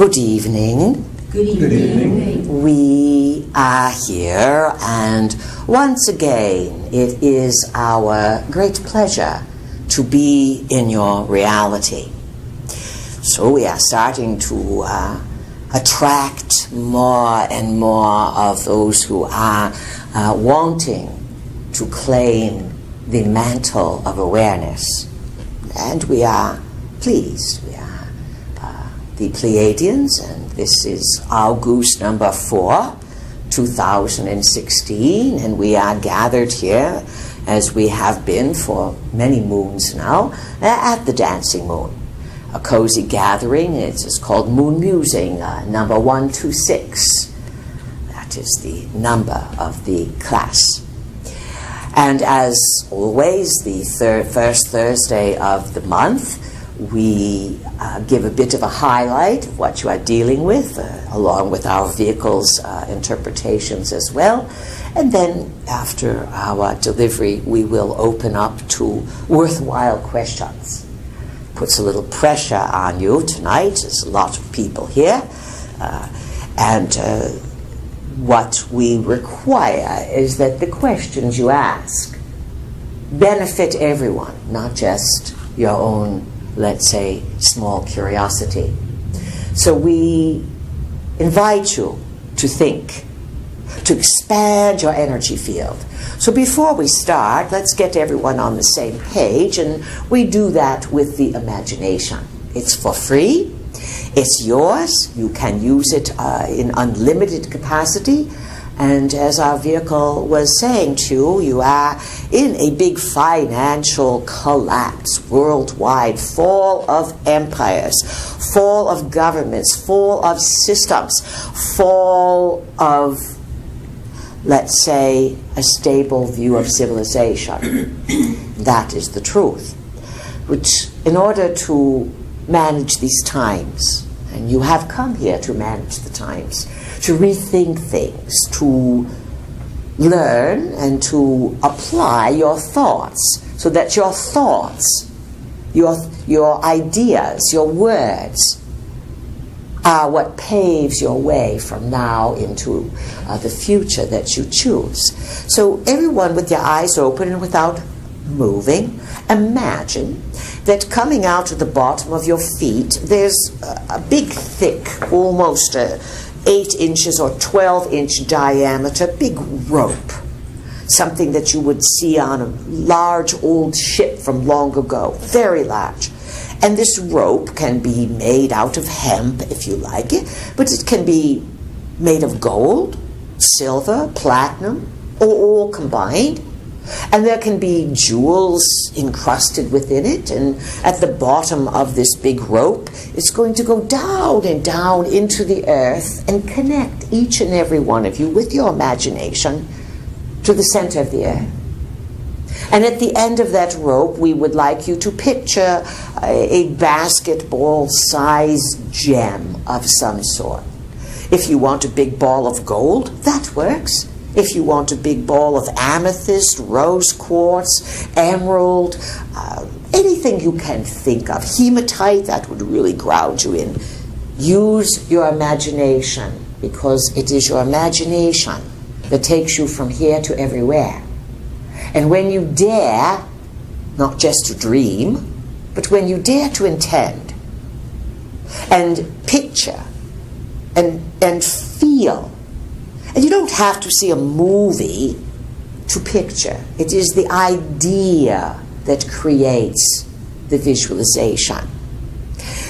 Good evening. Good evening. We are here, and once again, it is our great pleasure to be in your reality. So we are starting to attract more and more of those who are wanting to claim the mantle of awareness. And we are pleased. We are the Pleiadians, and this is August number 4, 2016, and we are gathered here, as we have been for many moons now, at the Dancing Moon. A cozy gathering. It is called Moon Musing, number 126. That is the number of the class. And as always, the first Thursday of the month, we give a bit of a highlight of what you are dealing with, along with our vehicles' interpretations as well. And then after our delivery, we will open up to worthwhile questions. Puts a little pressure on you tonight. There's a lot of people here. And what we require is that the questions you ask benefit everyone, not just your own, let's say, small curiosity. So we invite you to think, to expand your energy field. So before we start, let's get everyone on the same page, and we do that with the imagination. It's for free. It's yours. You can use it in unlimited capacity. And as our vehicle was saying to you, you are in a big financial collapse worldwide, fall of empires, fall of governments, fall of systems, fall of, let's say, a stable view of civilization. That is the truth. Which, in order to manage these times, and you have come here to manage the times, to rethink things, to learn and to apply your thoughts, so that your thoughts, your ideas, your words are what paves your way from now into the future that you choose. So everyone with your eyes open and without moving, imagine that coming out of the bottom of your feet, there's a big, thick, almost 8 inches or 12-inch diameter, big rope. Something that you would see on a large old ship from long ago, very large. And this rope can be made out of hemp, if you like it, but it can be made of gold, silver, platinum, or all combined. And there can be jewels encrusted within it, and at the bottom of this big rope, it's going to go down and down into the earth and connect each and every one of you with your imagination to the center of the earth. And at the end of that rope, we would like you to picture a basketball-sized gem of some sort. If you want a big ball of gold, that works. If you want a big ball of amethyst, rose quartz, emerald, anything you can think of, hematite, that would really ground you in. Use your imagination, because it is your imagination that takes you from here to everywhere. And when you dare, not just to dream, but when you dare to intend and picture and feel, and you don't have to see a movie to picture. It is the idea that creates the visualization.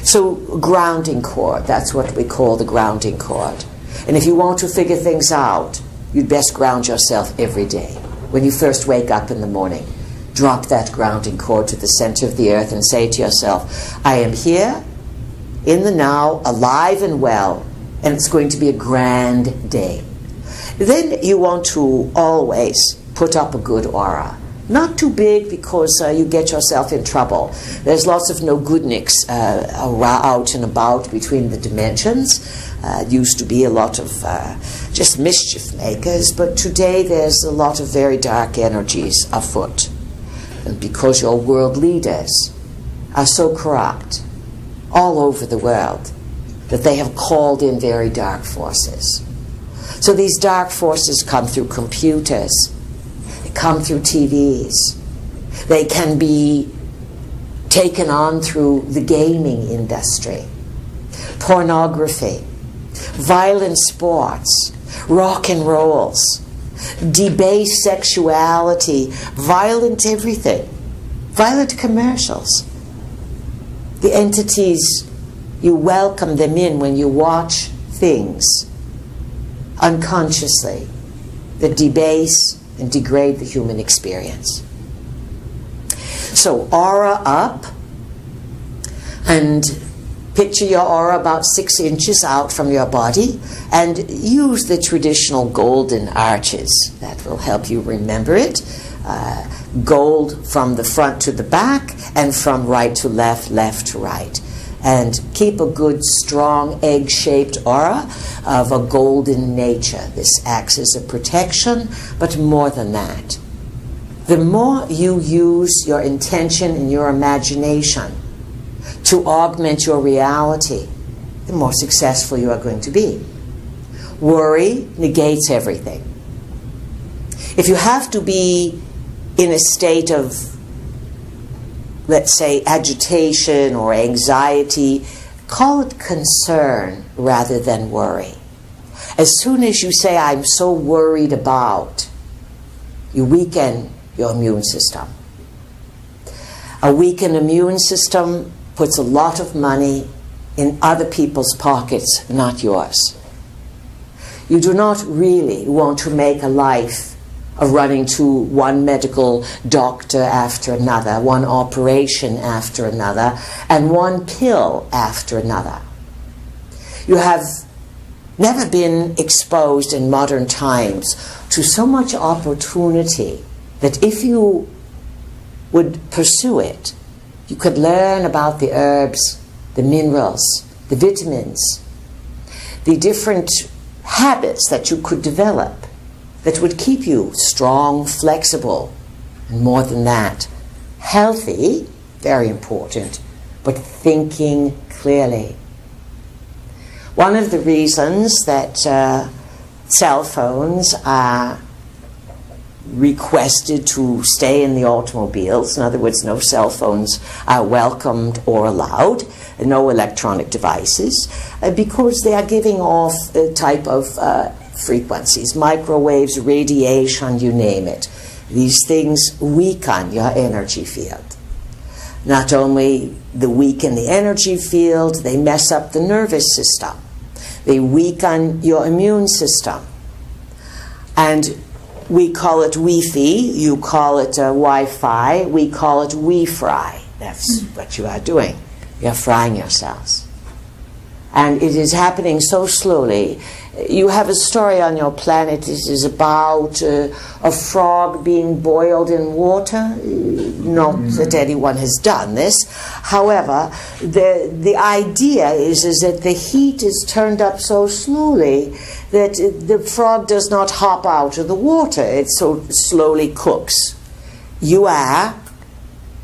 So grounding cord, that's what we call the grounding cord. And if you want to figure things out, you'd best ground yourself every day. When you first wake up in the morning, drop that grounding cord to the center of the earth and say to yourself, I am here, in the now, alive and well, and it's going to be a grand day. Then you want to always put up a good aura. Not too big, because you get yourself in trouble. There's lots of no-goodniks out and about between the dimensions. Used to be a lot of just mischief makers, but today there's a lot of very dark energies afoot. And because your world leaders are so corrupt all over the world, that they have called in very dark forces. So these dark forces come through computers, they come through TVs, they can be taken on through the gaming industry, pornography, violent sports, rock and rolls, debased sexuality, violent everything, violent commercials. The entities, you welcome them in when you watch things unconsciously that debase and degrade the human experience. So aura up, and picture your aura about 6 inches out from your body, and use the traditional golden arches. That will help you remember it. Gold from the front to the back, and from right to left, left to right. And keep a good, strong, egg-shaped aura of a golden nature. This acts as a protection, but more than that. The more you use your intention and your imagination to augment your reality, the more successful you are going to be. Worry negates everything. If you have to be in a state of, let's say, agitation or anxiety, call it concern rather than worry. As soon as you say, I'm so worried about, you weaken your immune system. A weakened immune system puts a lot of money in other people's pockets, not yours. You do not really want to make a life of running to one medical doctor after another, one operation after another, and one pill after another. You have never been exposed in modern times to so much opportunity that if you would pursue it, you could learn about the herbs, the minerals, the vitamins, the different habits that you could develop that would keep you strong, flexible, and more than that, healthy, very important, but thinking clearly. One of the reasons that cell phones are requested to stay in the automobiles, in other words, no cell phones are welcomed or allowed, no electronic devices, because they are giving off a type of frequencies, microwaves, radiation, you name it. These things weaken your energy field. Not only the weaken the energy field, they mess up the nervous system. They weaken your immune system. And we call it Wi-Fi, you call it Wi-Fi, we call it Wi-Fry. That's what you are doing. You're frying yourselves. And it is happening so slowly. You have a story on your planet. It is about a frog being boiled in water. Not that anyone has done this. However, the idea is that the heat is turned up so slowly that the frog does not hop out of the water. It so slowly cooks. You are,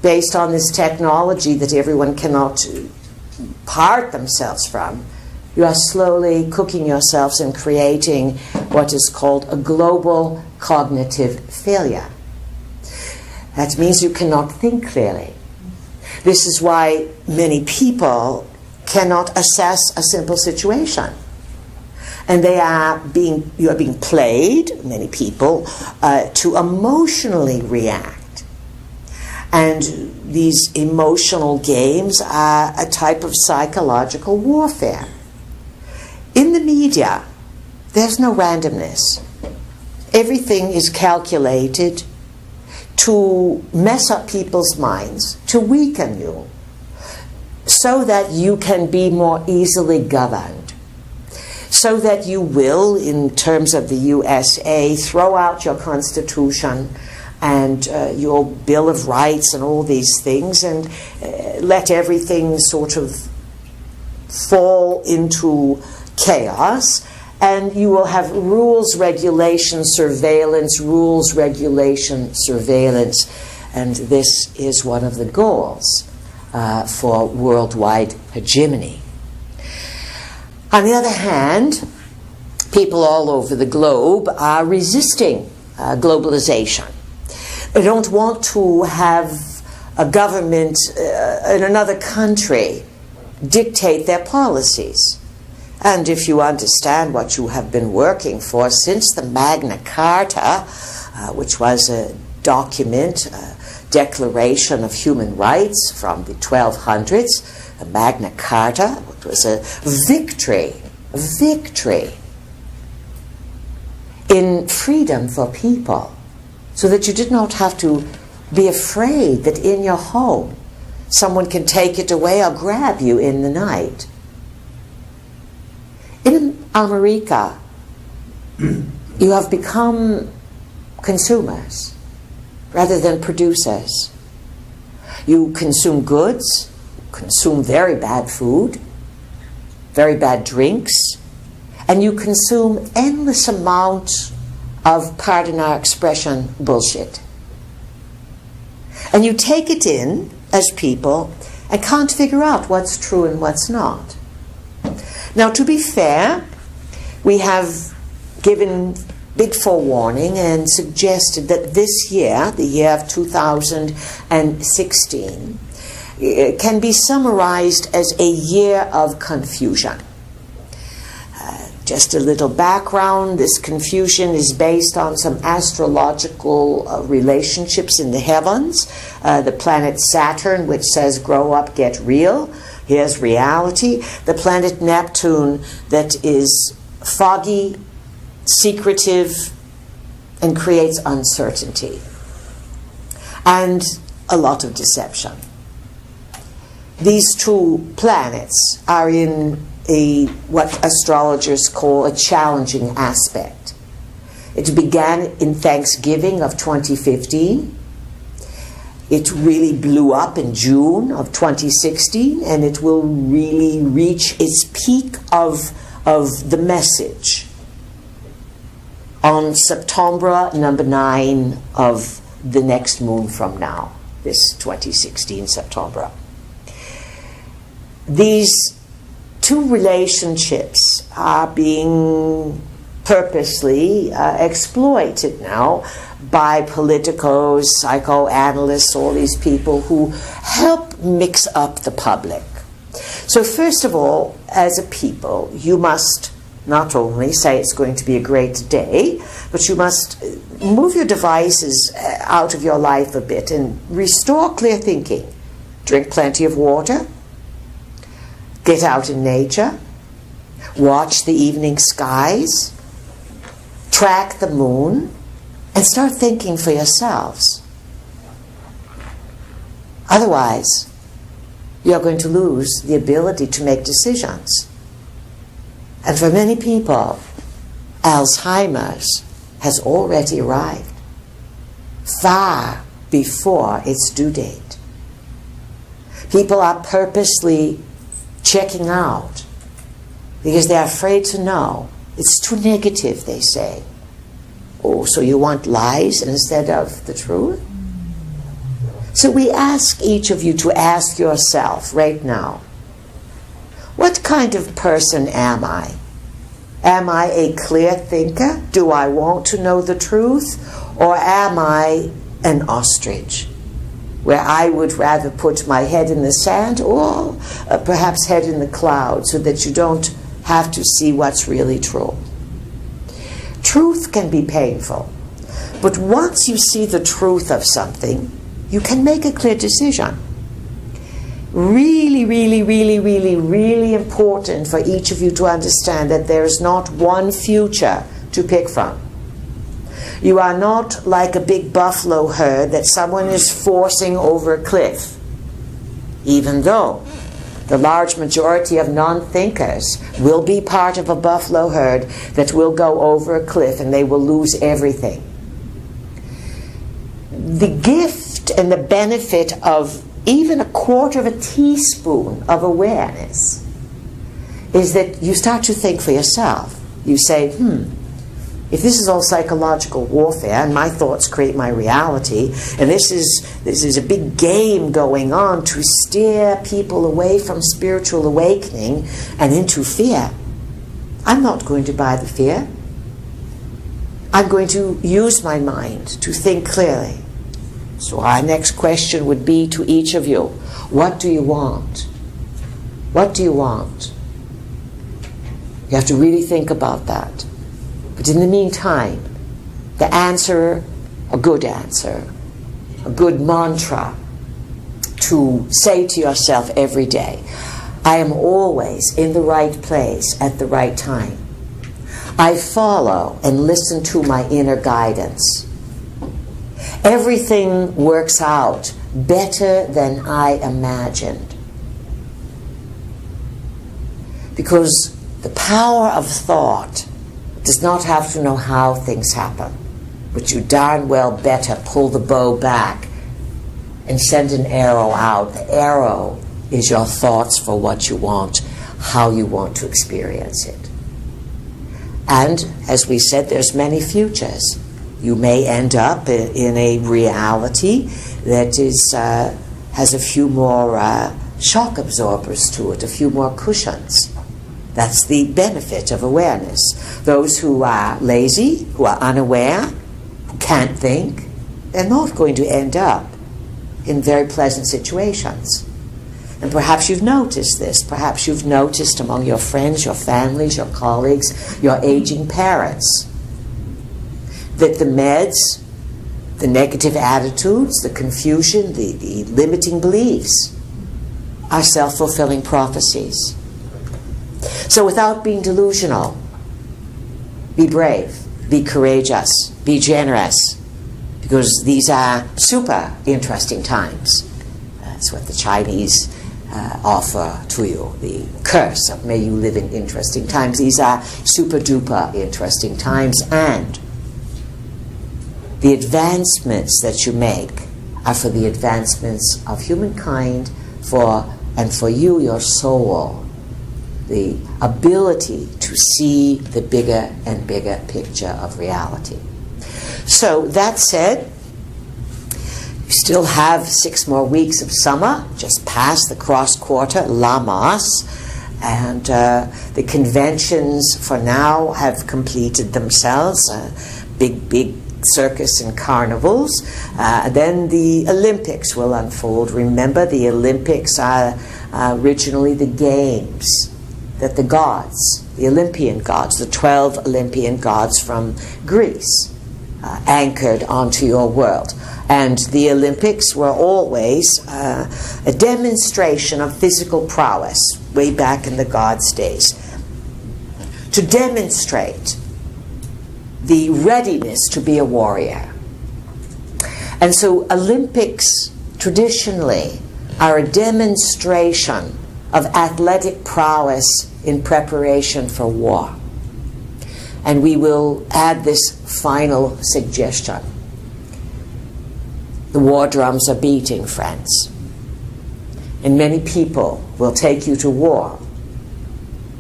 based on this technology that everyone cannot part themselves from, you are slowly cooking yourselves and creating what is called a global cognitive failure. That means you cannot think clearly. This is why many people cannot assess a simple situation. And you are being played, many people, to emotionally react. And these emotional games are a type of psychological warfare. In the media, there's no randomness. Everything is calculated to mess up people's minds, to weaken you, so that you can be more easily governed, so that you will, in terms of the USA, throw out your Constitution and your Bill of Rights and all these things, and let everything sort of fall into chaos, and you will have rules, regulation, surveillance, rules, regulation, surveillance, and this is one of the goals for worldwide hegemony. On the other hand, people all over the globe are resisting globalization. They don't want to have a government in another country dictate their policies. And if you understand what you have been working for since the Magna Carta, which was a document, a declaration of human rights from the 1200s, the Magna Carta, it was a victory in freedom for people, so that you did not have to be afraid that in your home someone can take it away or grab you in the night. In America, you have become consumers rather than producers. You consume goods, consume very bad food, very bad drinks, and you consume endless amounts of, pardon our expression, bullshit. And you take it in as people and can't figure out what's true and what's not. Now, to be fair, we have given big forewarning and suggested that this year, the year of 2016, can be summarized as a year of confusion. Just a little background, this confusion is based on some astrological relationships in the heavens. The planet Saturn, which says grow up, get real. Here's reality. The planet Neptune, that is foggy, secretive, and creates uncertainty. And a lot of deception. These two planets are in what astrologers call a challenging aspect. It began in Thanksgiving of 2015. It really blew up in June of 2016, and it will really reach its peak of the message on September number 9 of the next moon from now, this 2016 September. These two relationships are being purposely exploited now by politicos, psychoanalysts, all these people who help mix up the public. So first of all, as a people, you must not only say it's going to be a great day, but you must move your devices out of your life a bit and restore clear thinking. Drink plenty of water. Get out in nature, watch the evening skies, track the moon, and start thinking for yourselves. Otherwise, you're going to lose the ability to make decisions. And for many people, Alzheimer's has already arrived, far before its due date. People are purposely checking out because they're afraid to know. It's too negative, they say. Oh, so you want lies instead of the truth? So we ask each of you to ask yourself right now, what kind of person am I? Am I a clear thinker? Do I want to know the truth? Or am I an ostrich, where I would rather put my head in the sand or perhaps head in the clouds so that you don't have to see what's really true? Truth can be painful, but once you see the truth of something, you can make a clear decision. Really, really, really, really, really important for each of you to understand that there is not one future to pick from. You are not like a big buffalo herd that someone is forcing over a cliff, even though the large majority of non-thinkers will be part of a buffalo herd that will go over a cliff and they will lose everything. The gift and the benefit of even a quarter of a teaspoon of awareness is that you start to think for yourself. You say, if this is all psychological warfare and my thoughts create my reality, and this is a big game going on to steer people away from spiritual awakening and into fear, I'm not going to buy the fear. I'm going to use my mind to think clearly. So our next question would be to each of you, what do you want? What do you want? You have to really think about that. But in the meantime, the answer, a good answer, a good mantra to say to yourself every day, I am always in the right place at the right time. I follow and listen to my inner guidance. Everything works out better than I imagined. Because the power of thought does not have to know how things happen, but you darn well better pull the bow back and send an arrow out. The arrow is your thoughts for what you want, how you want to experience it. And as we said, there's many futures. You may end up in a reality that is has a few more shock absorbers to it, a few more cushions. That's the benefit of awareness. Those who are lazy, who are unaware, who can't think, they're not going to end up in very pleasant situations. And perhaps you've noticed this. Perhaps you've noticed among your friends, your families, your colleagues, your aging parents, that the meds, the negative attitudes, the confusion, the limiting beliefs are self-fulfilling prophecies. So without being delusional, be brave, be courageous, be generous, because these are super interesting times. That's what the Chinese offer to you, the curse of may you live in interesting times. These are super duper interesting times, and the advancements that you make are for the advancements of humankind, and for you, your soul, the ability to see the bigger and bigger picture of reality. So that said, you still have 6 more weeks of summer, just past the cross quarter, Lamas, and the conventions for now have completed themselves, big circus and carnivals. Then the Olympics will unfold. Remember, the Olympics are originally the games that the gods, the Olympian gods, the 12 Olympian gods from Greece, anchored onto your world. And the Olympics were always a demonstration of physical prowess, way back in the gods' days, to demonstrate the readiness to be a warrior. And so Olympics traditionally are a demonstration of athletic prowess in preparation for war. And we will add this final suggestion. The war drums are beating, friends. And many people will take you to war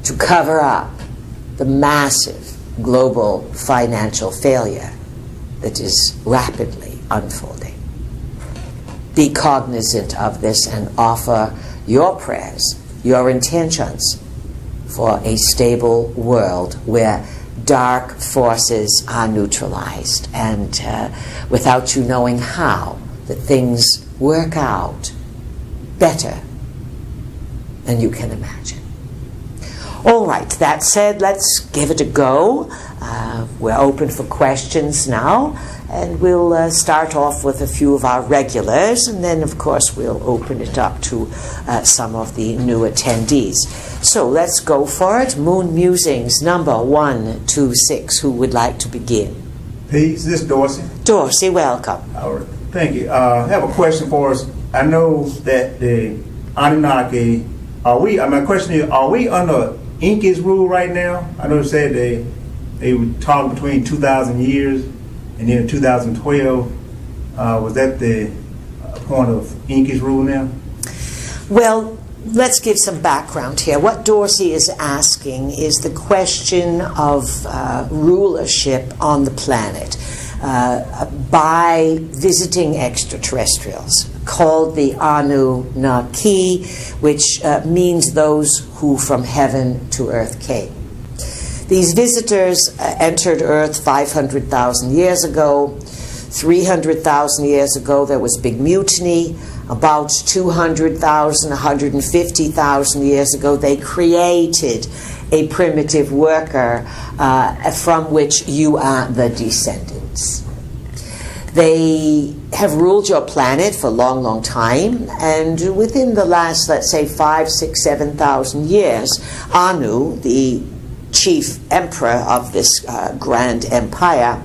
to cover up the massive global financial failure that is rapidly unfolding. Be cognizant of this and offer your prayers, your intentions for a stable world where dark forces are neutralized, and without you knowing how, that things work out better than you can imagine. All right, that said, let's give it a go. We're open for questions now, and we'll start off with a few of our regulars, and then, of course, we'll open it up to some of the new attendees. So let's go for it. Moon Musings, number 126. Who would like to begin? Peace, this is Dorsey. Dorsey, welcome. All right, thank you. I have a question for us. I know that the Anunnaki, my question is, are we under Inca's rule right now? I know you said they were talking between 2,000 years and then 2012. Was that the point of Inca's rule now? Well, let's give some background here. What Dorsey is asking is the question of rulership on the planet by visiting extraterrestrials, called the Anunnaki, which means those who from heaven to earth came. These visitors entered Earth 500,000 years ago. 300,000 years ago, there was a big mutiny. About 200,000, 150,000 years ago, they created a primitive worker from which you are the descendants. They have ruled your planet for a long, long time, and within the last, let's say, 5, 6, 7,000 years, Anu, the chief emperor of this grand empire,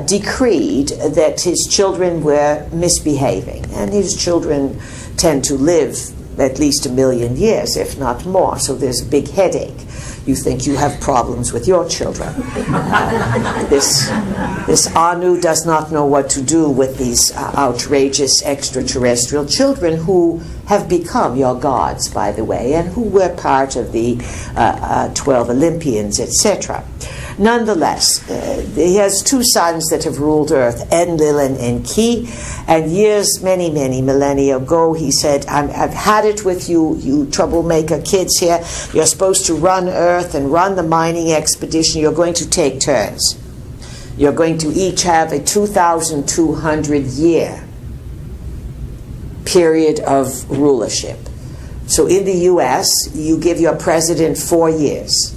decreed that his children were misbehaving, and his children tend to live at least 1 million years, if not more, so there's a big headache. You think you have problems with your children. This Anu does not know what to do with these outrageous extraterrestrial children who have become your gods, by the way, and who were part of the 12 Olympians, etc. Nonetheless, he has 2 sons that have ruled Earth, Enlil and Enki, and years, many, many millennia ago, he said, I've had it with you, you troublemaker kids here. You're supposed to run Earth and run the mining expedition. You're going to take turns. You're going to each have a 2,200-year period of rulership. So in the U.S., you give your president 4 years.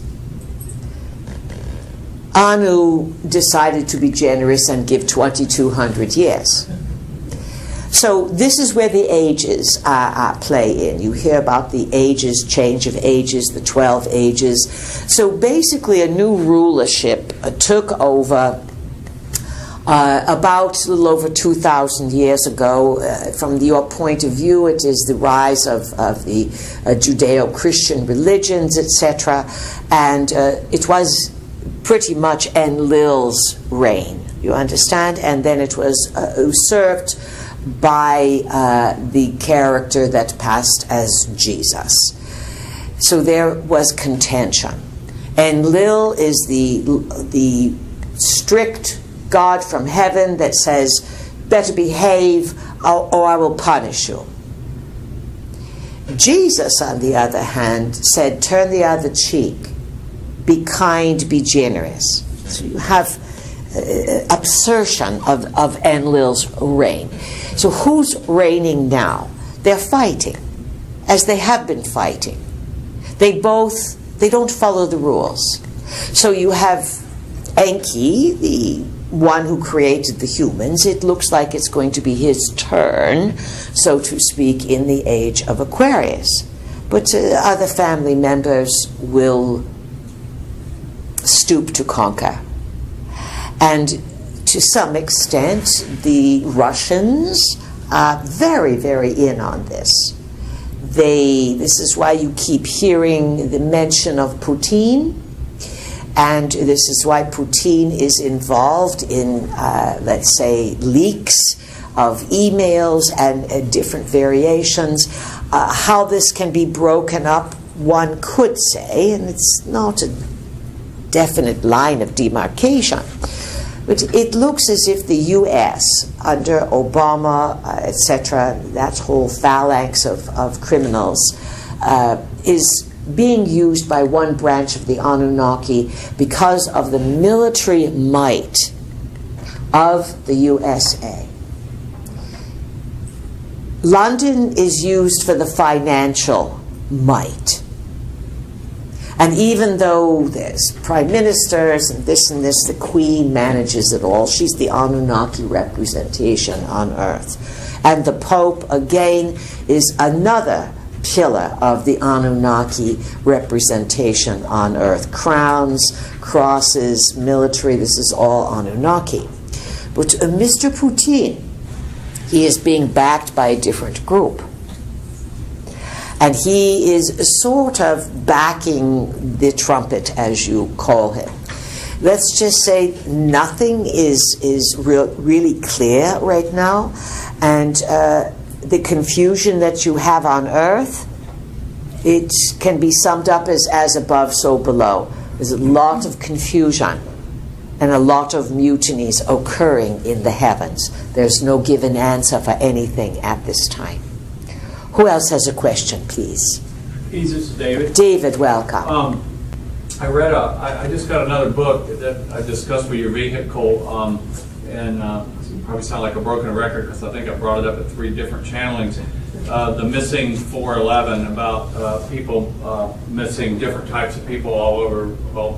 Anu decided to be generous and give 2,200 years. So this is where the ages play in. You hear about the ages, change of ages, the 12 ages. So basically a new rulership took over about a little over 2,000 years ago. From your point of view, it is the rise of the Judeo-Christian religions, etc. And it was pretty much Enlil's reign, you understand? And then it was usurped by the character that passed as Jesus. So there was contention. Enlil is the strict God from heaven that says, better behave or I will punish you. Jesus, on the other hand, said, turn the other cheek. Be kind, be generous. So you have absorption of Enlil's reign. So who's reigning now? They're fighting, as they have been fighting. They don't follow the rules. So you have Enki, the one who created the humans. It looks like it's going to be his turn, so to speak, in the age of Aquarius. But other family members will stoop to conquer. And to some extent, the Russians are very, very in on this. This is why you keep hearing the mention of Putin, and this is why Putin is involved in, let's say, leaks of emails and different variations. How this can be broken up, one could say, and it's not a definite line of demarcation, but it looks as if the U.S., under Obama, etc., that whole phalanx of criminals, is being used by one branch of the Anunnaki because of the military might of the USA. London is used for the financial might. And even though there's prime ministers and this, the Queen manages it all. She's the Anunnaki representation on Earth. And the Pope, again, is another pillar of the Anunnaki representation on Earth. Crowns, crosses, military, this is all Anunnaki. But Mr. Putin, he is being backed by a different group. And he is sort of backing the trumpet, as you call him. Let's just say nothing is really clear right now. And the confusion that you have on Earth, it can be summed up as above, so below. There's a lot of confusion and a lot of mutinies occurring in the heavens. There's no given answer for anything at this time. Who else has a question, please? This is David. David, welcome. I just got another book that I discussed with your vehicle, and probably sound like a broken record because I think I brought it up at 3 different channelings. The Missing 411, about people missing, different types of people all over, well,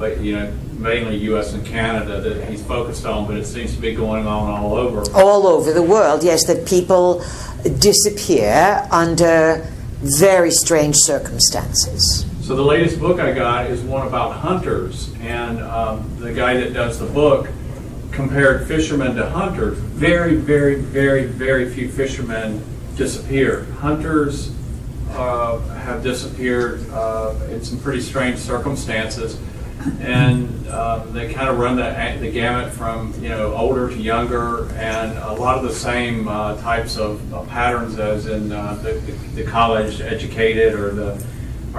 mainly U.S. and Canada that he's focused on, but it seems to be going on all over. All over the world, yes, that people disappear under very strange circumstances. So the latest book I got is one about hunters, and the guy that does the book compared fishermen to hunters. Very, very, very, very few fishermen disappeared. Hunters have disappeared in some pretty strange circumstances, and they kind of run the gamut from older to younger, and a lot of the same types of patterns as in the college educated or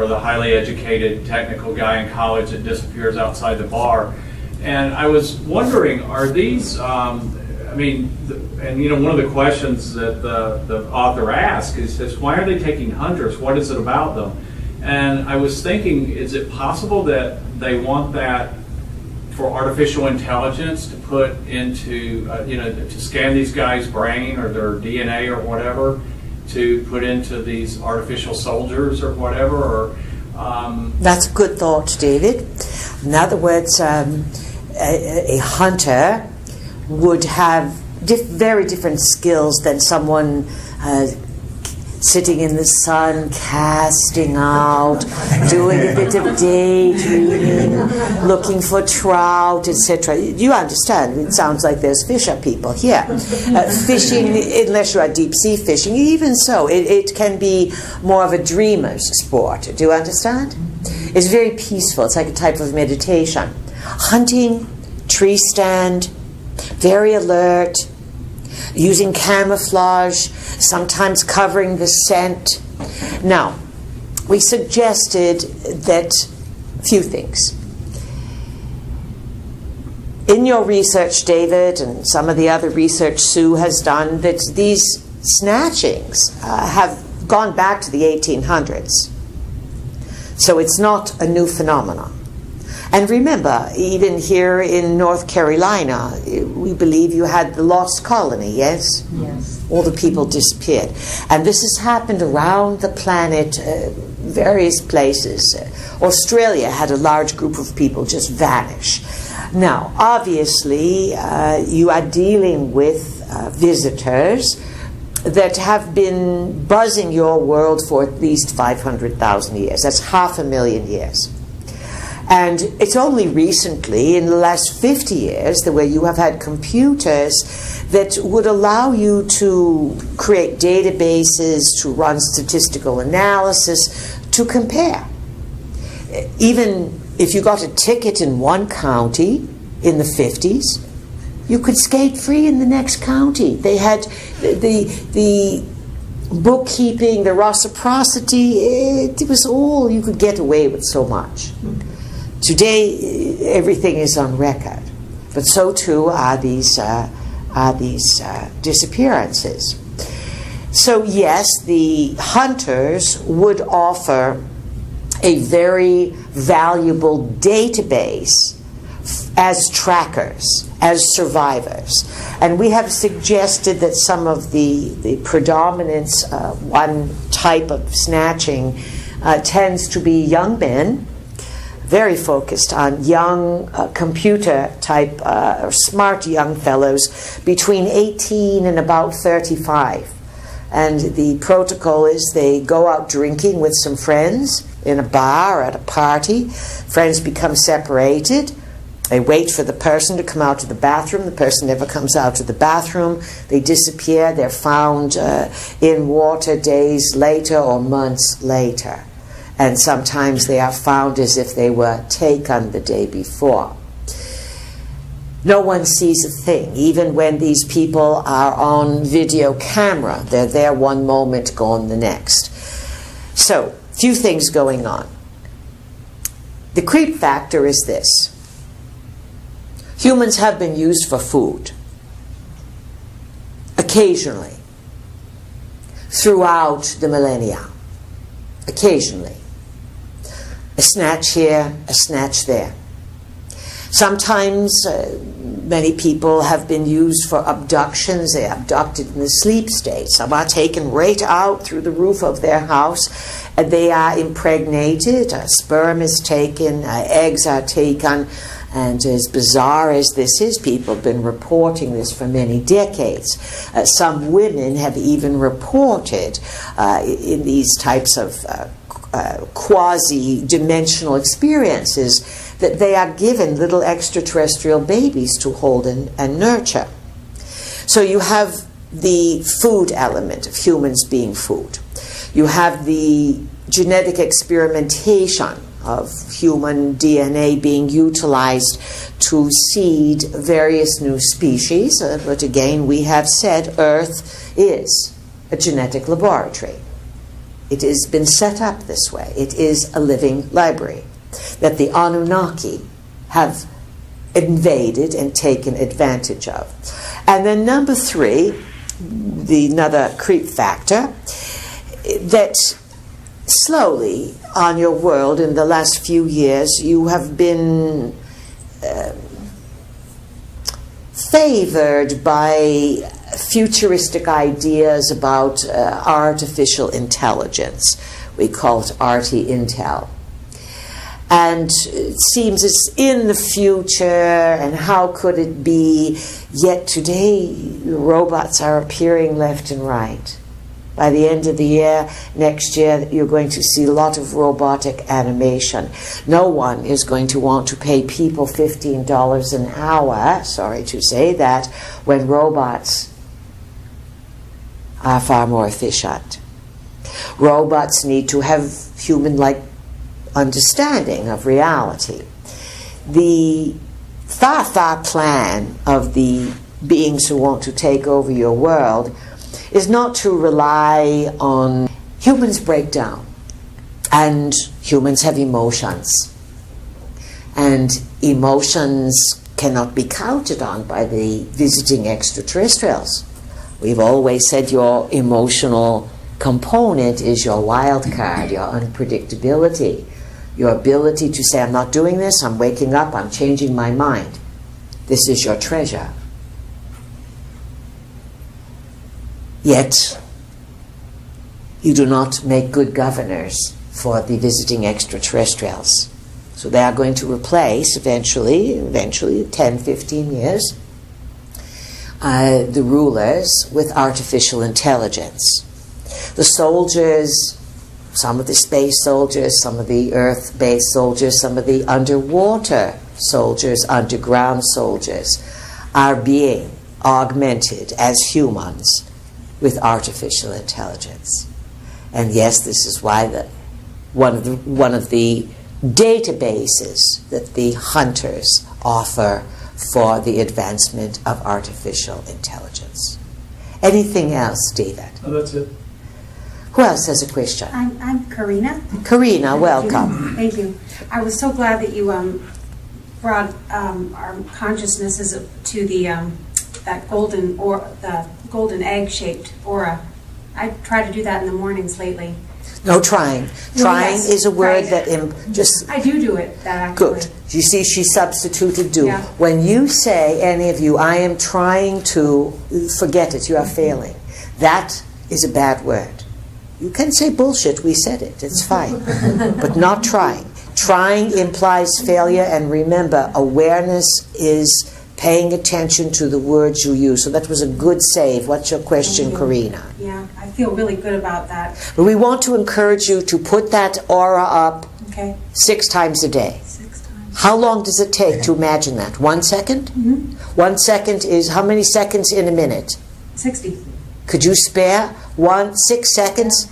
the highly educated technical guy in college that disappears outside the bar. And I was wondering, are these, one of the questions that the author asks is why are they taking hunters? What is it about them? And I was thinking, is it possible that they want that for artificial intelligence to put into, to scan these guys' brain or their DNA or whatever, to put into these artificial soldiers or whatever? Or That's a good thought, David. In other words, a hunter would have very different skills than someone sitting in the sun, casting out, doing a bit of daydreaming, looking for trout, etc. You understand? It sounds like there's fisher people here. Fishing, unless you're deep sea fishing, even so, it can be more of a dreamer's sport. Do you understand? It's very peaceful. It's like a type of meditation. Hunting, tree stand, very alert, using camouflage, sometimes covering the scent. Now, we suggested that few things. In your research, David, and some of the other research Sue has done, that these snatchings have gone back to the 1800s. So it's not a new phenomenon. And remember, even here in North Carolina, we believe you had the lost colony, yes? Yes. All the people disappeared. And this has happened around the planet, various places. Australia had a large group of people just vanish. Now, obviously, you are dealing with visitors that have been buzzing your world for at least 500,000 years. That's 500,000 years. And it's only recently, in the last 50 years, where you have had computers that would allow you to create databases, to run statistical analysis, to compare. Even if you got a ticket in one county in the 50s, you could skate free in the next county. They had the bookkeeping, the reciprocity, it was all, you could get away with so much. Today, everything is on record, but so too are these disappearances. So yes, the hunters would offer a very valuable database as trackers, as survivors. And we have suggested that some of the predominance, one type of snatching tends to be young men, very focused on young computer type or smart young fellows between 18 and about 35. And the protocol is they go out drinking with some friends in a bar or at a party. Friends become separated. They wait for the person to come out to the bathroom. The person never comes out to the bathroom. They disappear. They're found in water days later or months later. And sometimes they are found as if they were taken the day before. No one sees a thing, even when these people are on video camera. They're there one moment, gone the next. So, few things going on. The creep factor is this. Humans have been used for food, occasionally, throughout the millennia, occasionally. A snatch here, a snatch there. Sometimes many people have been used for abductions. They're abducted in the sleep state. Some are taken right out through the roof of their house. And they are impregnated. Sperm is taken, eggs are taken. And as bizarre as this is, people have been reporting this for many decades. Some women have even reported in these types of quasi-dimensional experiences that they are given little extraterrestrial babies to hold and nurture. So you have the food element of humans being food. You have the genetic experimentation of human DNA being utilized to seed various new species. But again, we have said Earth is a genetic laboratory. It has been set up this way. It is a living library that the Anunnaki have invaded and taken advantage of. And then number 3, another creep factor, that slowly on your world in the last few years you have been favored by futuristic ideas about artificial intelligence. We call it Arti-Intel. And it seems it's in the future, and how could it be? Yet today, robots are appearing left and right. By the end of the year, next year, you're going to see a lot of robotic animation. No one is going to want to pay people $15 an hour, sorry to say that, when robots are far more efficient. Robots need to have human-like understanding of reality. The far plan of the beings who want to take over your world is not to rely on humans break down, and humans have emotions, and emotions cannot be counted on by the visiting extraterrestrials. We've always said your emotional component is your wild card, your unpredictability, your ability to say, I'm not doing this, I'm waking up, I'm changing my mind. This is your treasure. Yet, you do not make good governors for the visiting extraterrestrials. So they are going to replace, eventually 10, 15 years, the rulers with artificial intelligence. The soldiers, some of the space soldiers, some of the earth-based soldiers, some of the underwater soldiers, underground soldiers, are being augmented as humans with artificial intelligence. And yes, this is why one of the databases that the hunters offer for the advancement of artificial intelligence. Anything else, David? Oh, that's it. Who else has a question? I'm Karina. Karina, welcome. Thank you. I was so glad that you brought our consciousnesses to the that golden egg-shaped aura. I try to do that in the mornings lately. No trying. Trying is a word that just... I do it, that actually. Good. You see, she substituted do. Yeah. When you say, any of you, I am trying to, forget it, you are failing. That is a bad word. You can say bullshit, we said it, it's fine. But not trying. Trying implies failure, and remember, awareness is paying attention to the words you use. So that was a good save. What's your question, Karina? Yeah, I feel really good about that. But we want to encourage you to put that aura up 6 times a day. 6 times. How long does it take to imagine that? 1 second? 1 second is how many seconds in a minute? 60. Could you spare 6 seconds?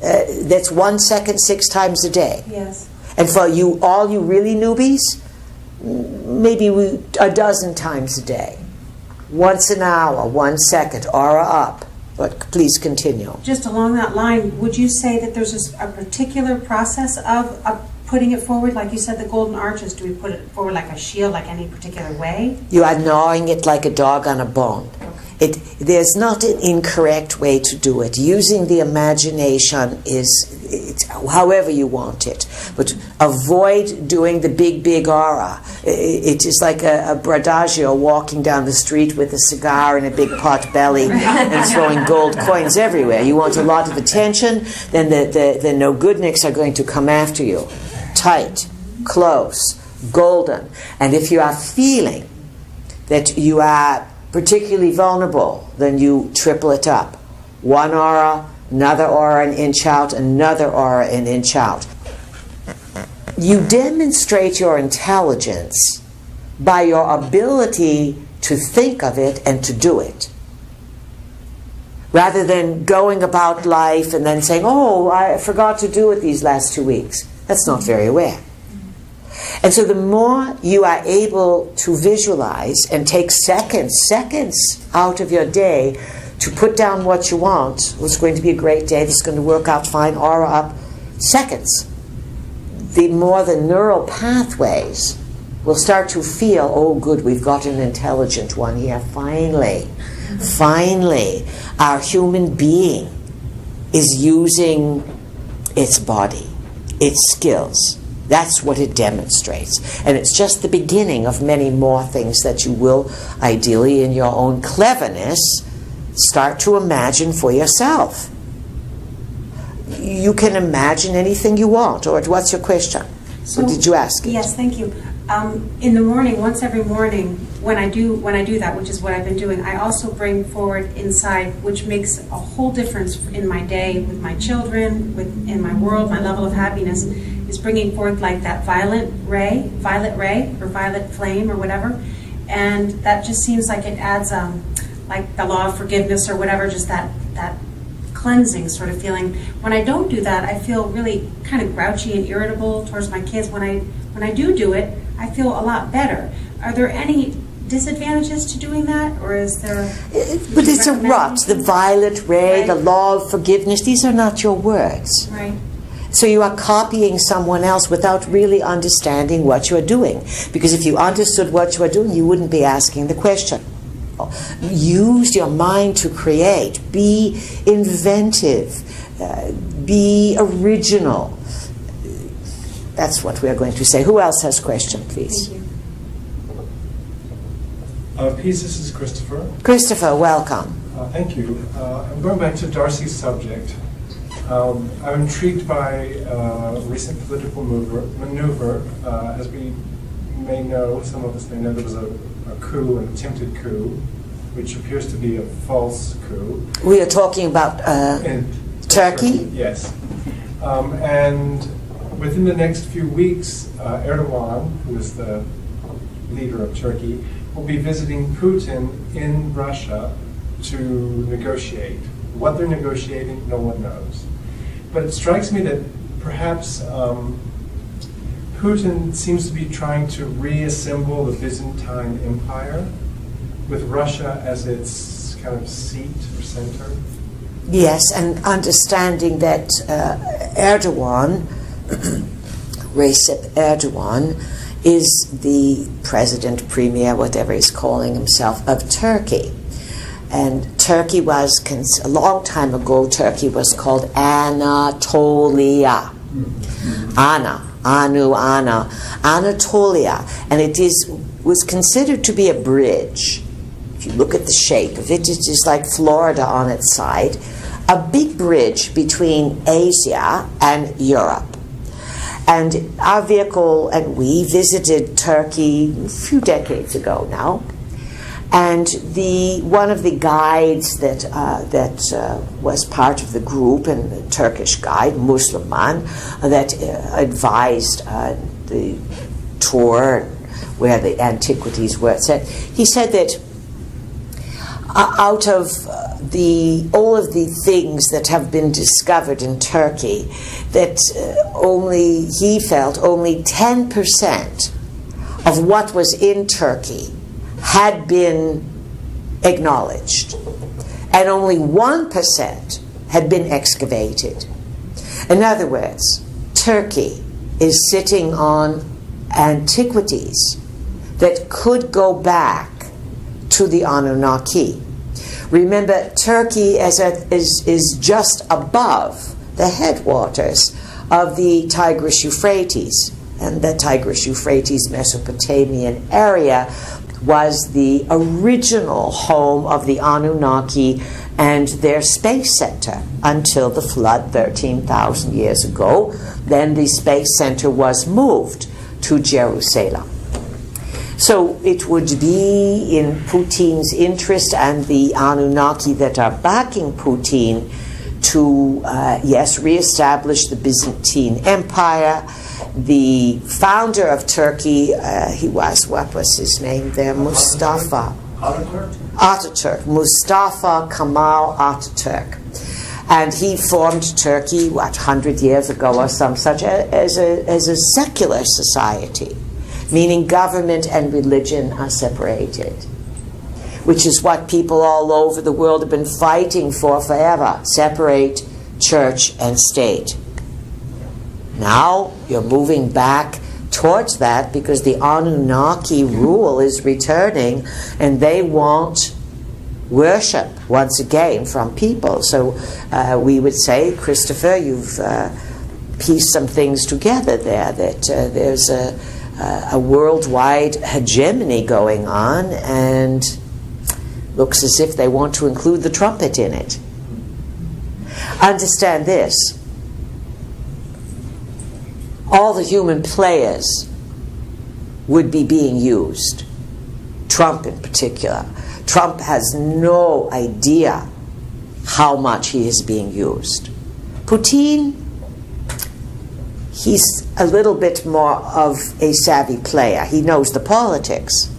That's 1 second 6 times a day. Yes. And for you, all you really newbies, maybe a dozen times a day. Once an hour, 1 second, aura up. But please continue. Just along that line, would you say that there's a particular process of putting it forward? Like you said, the golden arches, do we put it forward like a shield, like any particular way? You are gnawing it like a dog on a bone. There's not an incorrect way to do it. Using the imagination is however you want it. But avoid doing the big aura. It is like a bradagio walking down the street with a cigar and a big pot belly and throwing gold coins everywhere. You want a lot of attention, then the no-goodniks are going to come after you. Tight, close, golden. And if you are feeling that you are particularly vulnerable, then you triple it up. One aura, another aura an inch out, another aura an inch out. You demonstrate your intelligence by your ability to think of it and to do it, rather than going about life and then saying, oh, I forgot to do it these last 2 weeks. That's not very aware. And so the more you are able to visualize and take seconds out of your day to put down what you want, it's going to be a great day, this is going to work out fine, aura up, seconds, the more the neural pathways will start to feel, oh good, we've got an intelligent one here, finally, our human being is using its body, its skills. That's what it demonstrates. And it's just the beginning of many more things that you will, ideally in your own cleverness, start to imagine for yourself. You can imagine anything you want. Or what's your question? So, what did you ask? Yes, thank you. In the morning, once every morning, when I do that, which is what I've been doing, I also bring forward inside, which makes a whole difference in my day, with my children, in my world, my level of happiness, is bringing forth like that violet ray, or violet flame, or whatever. And that just seems like it adds, like the law of forgiveness or whatever, just that cleansing sort of feeling. When I don't do that, I feel really kind of grouchy and irritable towards my kids. When I do it, I feel a lot better. Are there any disadvantages to doing that, or is there? But it's a rot. The violet ray, right. The law of forgiveness. These are not your words. Right. So you are copying someone else without really understanding what you are doing. Because if you understood what you are doing, you wouldn't be asking the question. Use your mind to create. Be inventive. Be original. That's what we are going to say. Who else has a question, please? Thank you. Peace, this is Christopher. Christopher, welcome. Thank you. I'm going back to Darcy's subject. I'm intrigued by a recent political maneuver. As we may know, some of us may know, there was a coup, an attempted coup, which appears to be a false coup. We are talking about Turkey? Yes. And within the next few weeks, Erdogan, who is the leader of Turkey, will be visiting Putin in Russia to negotiate. What they're negotiating, no one knows. But it strikes me that perhaps Putin seems to be trying to reassemble the Byzantine Empire with Russia as its kind of seat or center. Yes, and understanding that Erdogan, Recep Erdogan, is the president, premier, whatever he's calling himself, of Turkey. And Turkey was, a long time ago, Turkey was called Anatolia. Anatolia. And it was considered to be a bridge. If you look at the shape of it, it is like Florida on its side. A big bridge between Asia and Europe. And our vehicle, and we visited Turkey a few decades ago now. And one of the guides that was part of the group, and the Turkish guide, Muslim man, that advised the tour where the antiquities were, he said that out of all of the things that have been discovered in Turkey, that he felt only 10% of what was in Turkey had been acknowledged, and only 1% had been excavated. In other words, Turkey is sitting on antiquities that could go back to the Anunnaki. Remember, Turkey is just above the headwaters of the Tigris-Euphrates. And the Tigris-Euphrates Mesopotamian area was the original home of the Anunnaki and their space center until the flood 13,000 years ago. Then the space center was moved to Jerusalem. So it would be in Putin's interest and the Anunnaki that are backing Putin to, yes, reestablish the Byzantine Empire. The founder of Turkey, what was his name there? Mustafa. Ataturk. Mustafa Kemal Ataturk. And he formed Turkey, 100 years ago or some such, as a secular society, meaning government and religion are separated, which is what people all over the world have been fighting for forever, separate church and state. Now you're moving back towards that because the Anunnaki rule is returning and they want worship once again from people. So we would say, Christopher, you've pieced some things together there, that there's a worldwide hegemony going on, and looks as if they want to include the trumpet in it. Understand this. All the human players would be being used. Trump in particular. Trump has no idea how much he is being used. Putin, he's a little bit more of a savvy player. He knows the politics.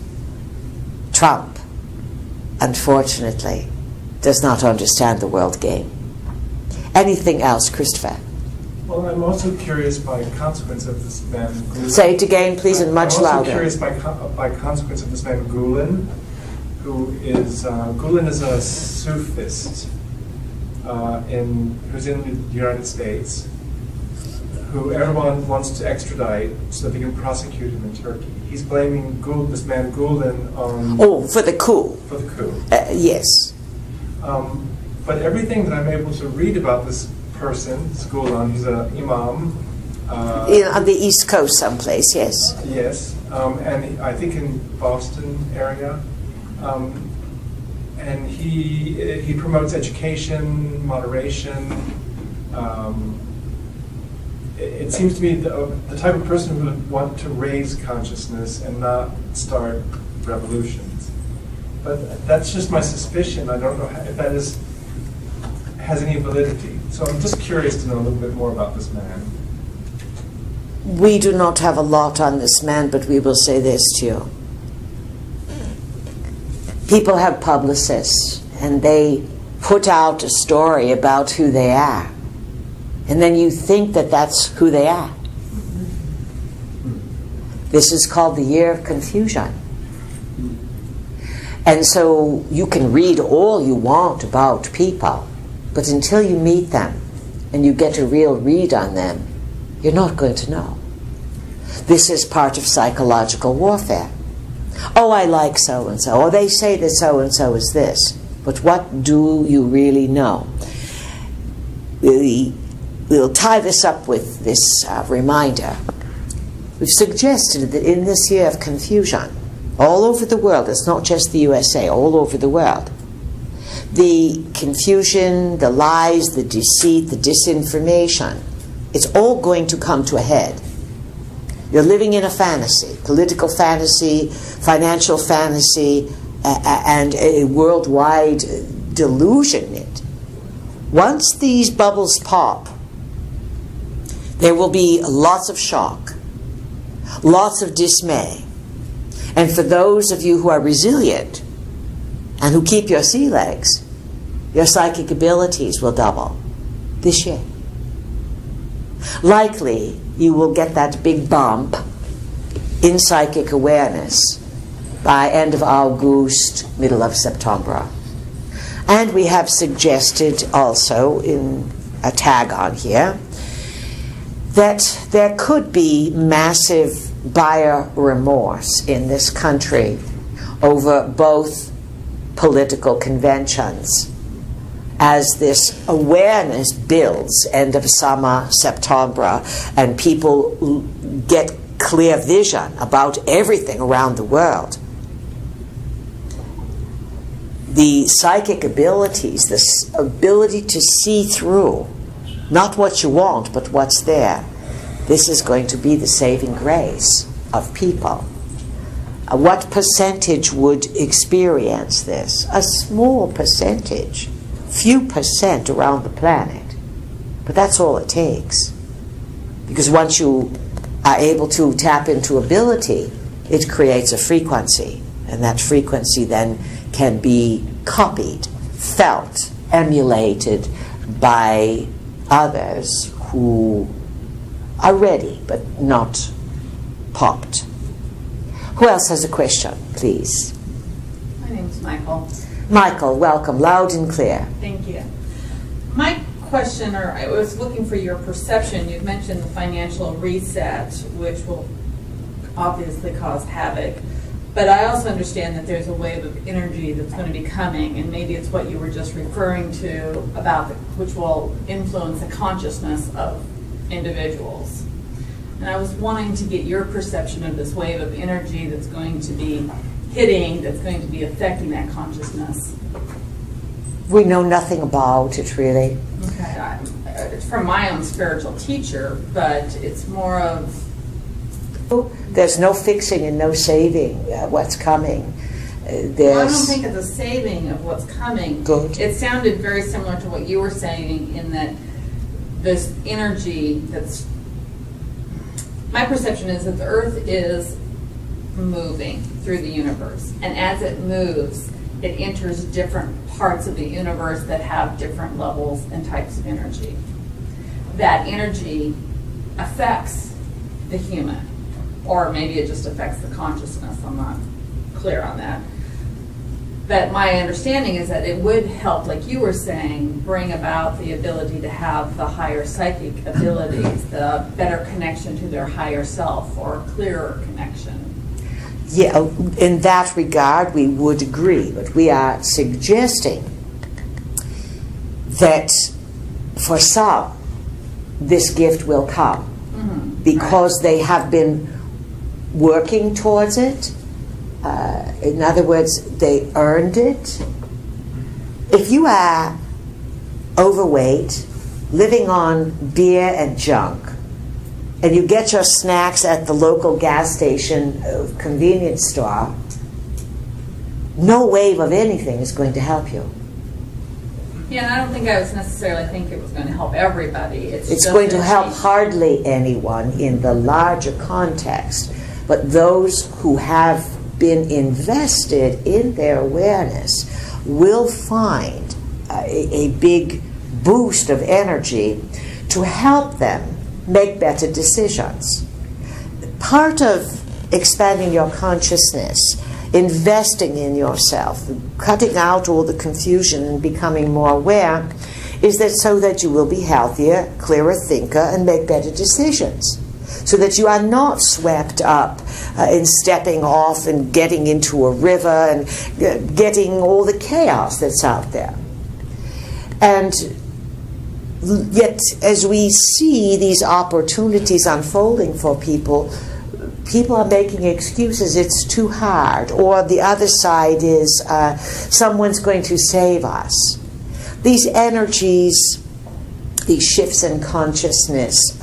Trump, unfortunately, does not understand the world game. Anything else, Christopher? Well, I'm also curious by consequence of this man. Gulen. Say it again, please, and much louder. I'm also curious by consequence of this man Gulen, Gulen is a Sufist who's in the United States, who everyone wants to extradite so that they can prosecute him in Turkey. He's blaming this man Gulen on... Oh, for the coup. For the coup. Yes. But everything that I'm able to read about this person, this Gulen, he's an imam. On the East Coast someplace, yes. Yes, and I think in Boston area. And he promotes education, moderation. It seems to me the type of person who would want to raise consciousness and not start revolutions. But that's just my suspicion. I don't know if that has any validity. So I'm just curious to know a little bit more about this man. We do not have a lot on this man, but we will say this to you. People have publicists, and they put out a story about who they are. And then you think that that's who they are. This is called the year of confusion. And so you can read all you want about people, but until you meet them and you get a real read on them, you're not going to know. This is part of psychological warfare. Oh, I like so-and-so. Or they say that so-and-so is this. But what do you really know? We'll tie this up with this reminder. We've suggested that in this year of confusion, all over the world, it's not just the USA, all over the world, the confusion, the lies, the deceit, the disinformation, it's all going to come to a head. You're living in a fantasy, political fantasy, financial fantasy, and a worldwide delusion. Once these bubbles pop, there will be lots of shock, lots of dismay. And for those of you who are resilient and who keep your sea legs, your psychic abilities will double this year. Likely, you will get that big bump in psychic awareness by end of August, middle of September. And we have suggested also in a tag on here that there could be massive buyer remorse in this country over both political conventions. as this awareness builds, end of summer, September, and people get clear vision about everything around the world, the psychic abilities, this ability to see through, not what you want, but what's there, this is going to be the saving grace of people. What percentage would experience this? A small percentage, few percent around the planet. But that's all it takes. Because once you are able to tap into ability, it creates a frequency. And that frequency then can be copied, felt, emulated by others who are ready but not popped. Who else has a question, please? My name's Michael. Michael, welcome. Loud and clear. Thank you. My question, or I was looking for your perception. You've mentioned the financial reset, which will obviously cause havoc. But I also understand that there's a wave of energy that's going to be coming, and maybe it's what you were just referring to about which will influence the consciousness of individuals. And I was wanting to get your perception of this wave of energy that's going to be hitting, that's going to be affecting that consciousness. We know nothing about it, really. Okay. It's from my own spiritual teacher, but it's more of... There's no fixing and no saving what's coming. Well, I don't think it's a saving of what's coming. Good. It sounded very similar to what you were saying in that this energy that's... My perception is that the Earth is moving through the universe. And as it moves, it enters different parts of the universe that have different levels and types of energy. That energy affects the human. Or maybe it just affects the consciousness. I'm not clear on that. But my understanding is that it would help, like you were saying, bring about the ability to have the higher psychic abilities, the better connection to their higher self, or a clearer connection. Yeah, in that regard, we would agree. But we are suggesting that for some, this gift will come because they have been working towards it. In other words, they earned it. If you are overweight, living on beer and junk, and you get your snacks at the local gas station convenience store, no wave of anything is going to help you. Yeah, and I don't think I was necessarily think it was going to help everybody. It's going to help hardly anyone in the larger context, but those who have been invested in their awareness will find a big boost of energy to help them make better decisions. Part of expanding your consciousness, investing in yourself, cutting out all the confusion and becoming more aware, is that so that you will be healthier, clearer thinker, and make better decisions. So that you are not swept up in stepping off and getting into a river and getting all the chaos that's out there. And yet, as we see these opportunities unfolding for people, people are making excuses. It's too hard. Or the other side is someone's going to save us. These energies, these shifts in consciousness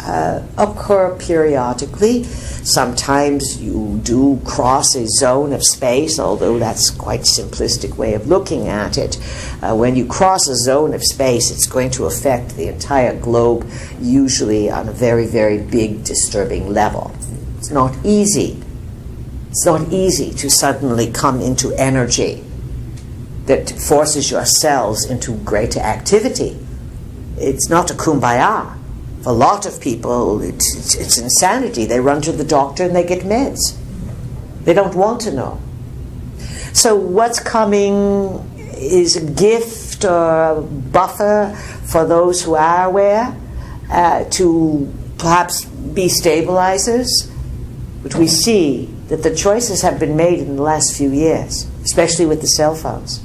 occur periodically. Sometimes you do cross a zone of space, although that's quite a simplistic way of looking at it. When you cross a zone of space, it's going to affect the entire globe, usually on a very, very big, disturbing level. It's not easy. It's not easy to suddenly come into energy that forces your cells into greater activity. It's not a kumbaya. For a lot of people, it's insanity. They run to the doctor and they get meds. They don't want to know. So what's coming is a gift or a buffer for those who are aware to perhaps be stabilizers. But we see that the choices have been made in the last few years, especially with the cell phones.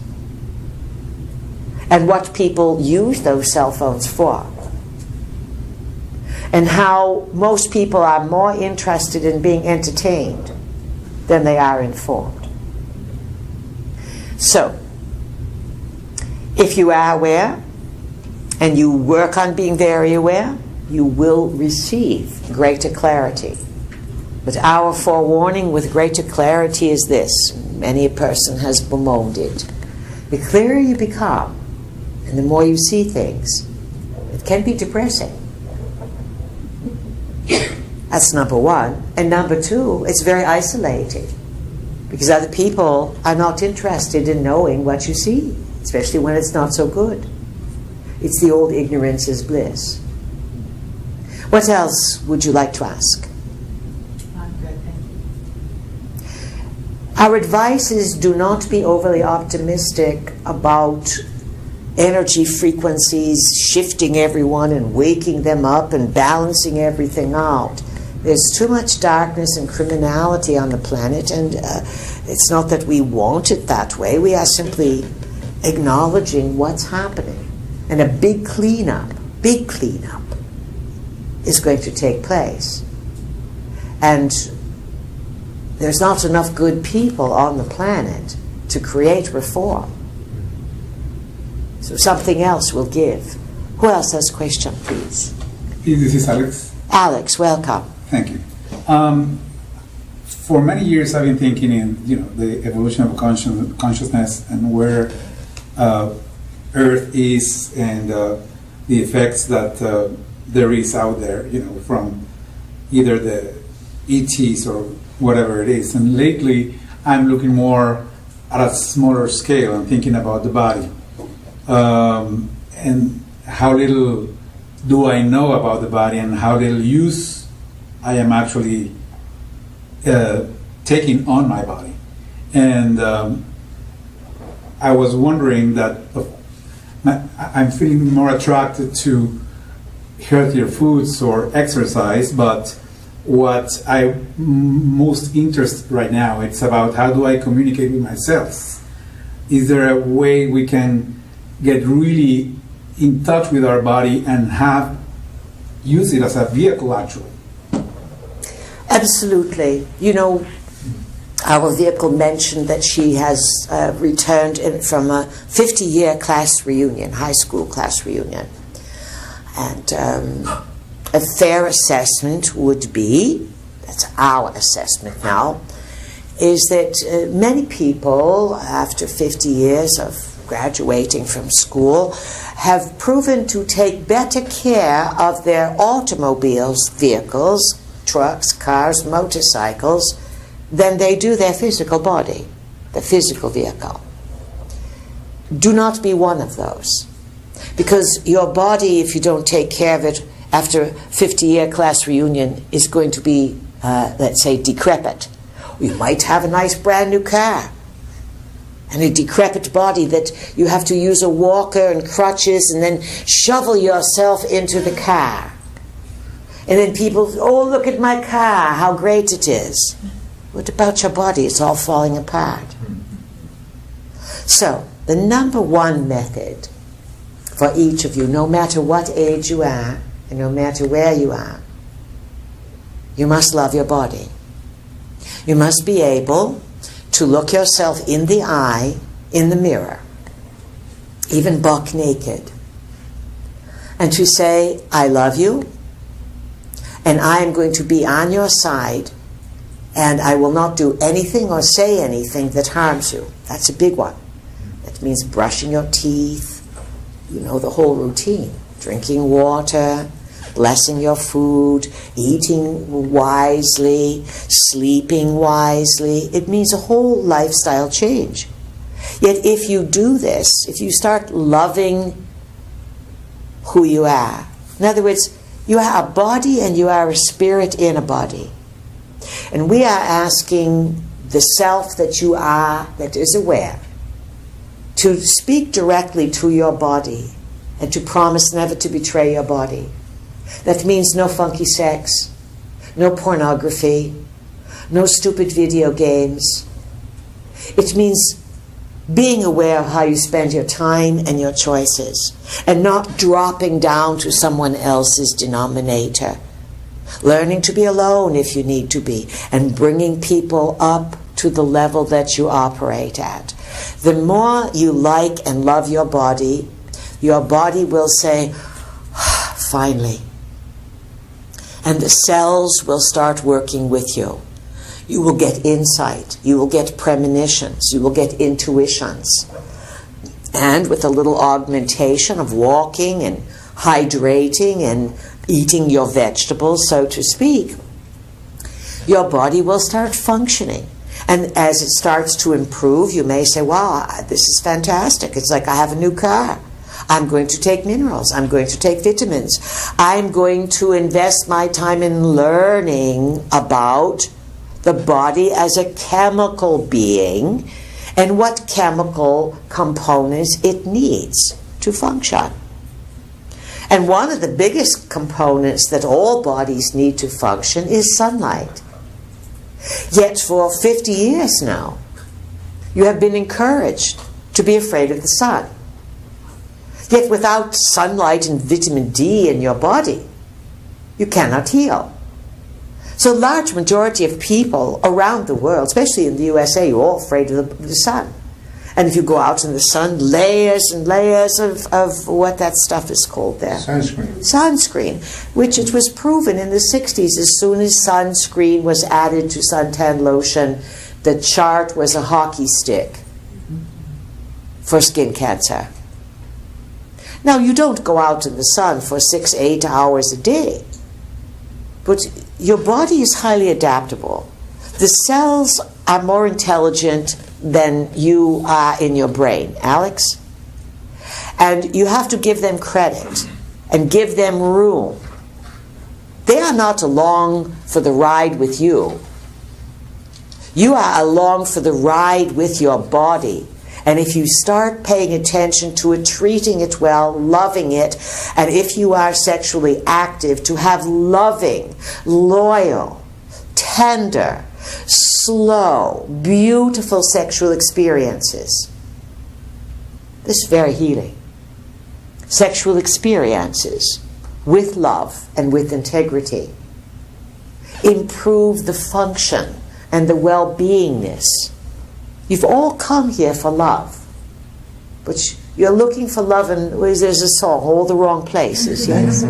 and what people use those cell phones for, and how most people are more interested in being entertained than they are informed. So, if you are aware, and you work on being very aware, you will receive greater clarity. But our forewarning with greater clarity is this. Many a person has bemoaned it. The clearer you become, and the more you see things, it can be depressing. That's number one. And number two, it's very isolating, because other people are not interested in knowing what you see, especially when it's not so good. It's the old ignorance is bliss. What else would you like to ask? I'm good, thank you. Our advice is do not be overly optimistic about energy frequencies shifting everyone and waking them up and balancing everything out. There's too much darkness and criminality on the planet, and it's not that we want it that way. We are simply acknowledging what's happening. And a big cleanup is going to take place. And there's not enough good people on the planet to create reform. So something else will give. Who else has a question, please? This is Alex. Alex, welcome. Thank you. For many years, I've been thinking in the evolution of consciousness and where Earth is, and the effects that there is out there, from either the ETs or whatever it is. And lately, I'm looking more at a smaller scale and thinking about the body. And how little do I know about the body, and how little use I am actually taking on my body. And I was wondering that I'm feeling more attracted to healthier foods or exercise, but what I'm most interested right now, it's about how do I communicate with myself. Is there a way we can get really in touch with our body and use it as a vehicle, actually? Absolutely. Our vehicle mentioned that she has returned from a 50-year class reunion, high school class reunion. And a fair assessment would be, that's our assessment now, is that many people, after 50 years of graduating from school, have proven to take better care of their automobiles, vehicles, trucks, cars, motorcycles, than they do their physical body, the physical vehicle. Do not be one of those. Because your body, if you don't take care of it after a 50-year class reunion, is going to be, let's say, decrepit. You might have a nice brand new car and a decrepit body that you have to use a walker and crutches and then shovel yourself into the car. And then people, oh, look at my car, how great it is. What about your body? It's all falling apart. So, the number one method for each of you, no matter what age you are, and no matter where you are, you must love your body. You must be able to look yourself in the eye, in the mirror, even buck naked, and to say, I love you, and I am going to be on your side, and I will not do anything or say anything that harms you. That's a big one. That means brushing your teeth, the whole routine. Drinking water, blessing your food, eating wisely, sleeping wisely. It means a whole lifestyle change. Yet if you do this, if you start loving who you are, in other words, you are a body and you are a spirit in a body. And we are asking the self that you are, that is aware, to speak directly to your body and to promise never to betray your body. That means no funky sex, no pornography, no stupid video games. It means Being aware of how you spend your time and your choices, and not dropping down to someone else's denominator. Learning to be alone if you need to be, and bringing people up to the level that you operate at. The more you like and love your body will say, finally. And the cells will start working with you. You will get insight. You will get premonitions. You will get intuitions. And with a little augmentation of walking and hydrating and eating your vegetables, so to speak, your body will start functioning. And as it starts to improve, you may say, wow, this is fantastic. It's like I have a new car. I'm going to take minerals. I'm going to take vitamins. I'm going to invest my time in learning about the body as a chemical being and what chemical components it needs to function. And one of the biggest components that all bodies need to function is sunlight. Yet for 50 years now, you have been encouraged to be afraid of the sun. Yet without sunlight and vitamin D in your body, you cannot heal. So a large majority of people around the world, especially in the USA, you're all afraid of the sun. And if you go out in the sun, layers and layers of what that stuff is called there. Sunscreen. Sunscreen, which it was proven in the 60s, as soon as sunscreen was added to suntan lotion, the chart was a hockey stick for skin cancer. Now, you don't go out in the sun for 6-8 hours a day, but your body is highly adaptable. The cells are more intelligent than you are in your brain, Alex. And you have to give them credit and give them room. They are not along for the ride with you. You are along for the ride with your body. And if you start paying attention to it, treating it well, loving it, and if you are sexually active, to have loving, loyal, tender, slow, beautiful sexual experiences. This is very healing. Sexual experiences with love and with integrity improve the function and the well-beingness. You've all come here for love, but you're looking for love, and there's a song, all the wrong places, yes?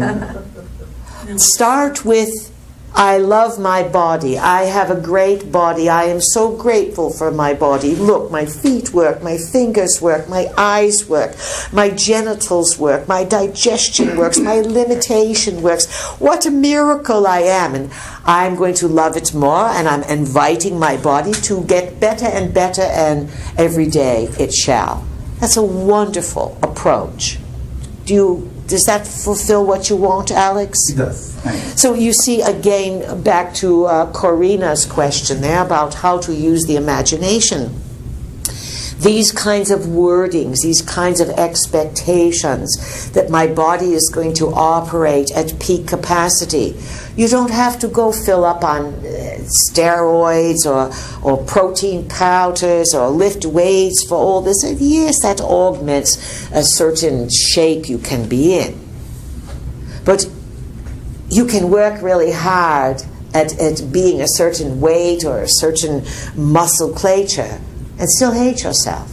Start with, I love my body. I have a great body. I am so grateful for my body. Look, my feet work, my fingers work, my eyes work, my genitals work, my digestion works, my limitation works. What a miracle I am. And I'm going to love it more, and I'm inviting my body to get better and better, and every day it shall. That's a wonderful approach. Does that fulfill what you want, Alex? It does. Thanks. So you see, again, back to Corina's question there about how to use the imagination. These kinds of wordings, these kinds of expectations that my body is going to operate at peak capacity. You don't have to go fill up on steroids or protein powders or lift weights for all this. And yes, that augments a certain shape you can be in. But you can work really hard at being a certain weight or a certain muscleature and still hate yourself.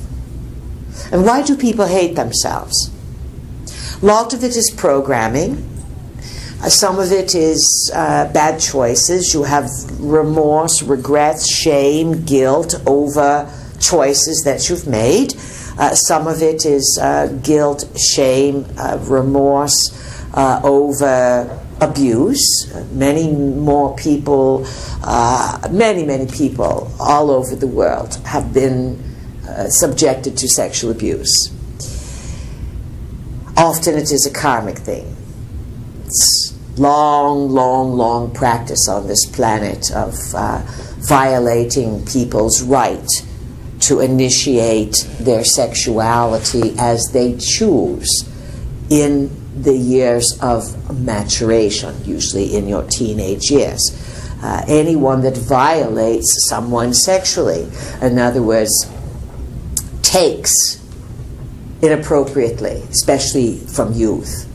And why do people hate themselves? A lot of it is programming. Some of it is bad choices. You have remorse, regrets, shame, guilt over choices that you've made. Some of it is guilt, shame, remorse over abuse. Many people all over the world have been subjected to sexual abuse. Often it is a karmic thing. It's long practice on this planet of violating people's right to initiate their sexuality as they choose in the years of maturation, usually in your teenage years. Anyone that violates someone sexually, in other words, takes inappropriately, especially from youth.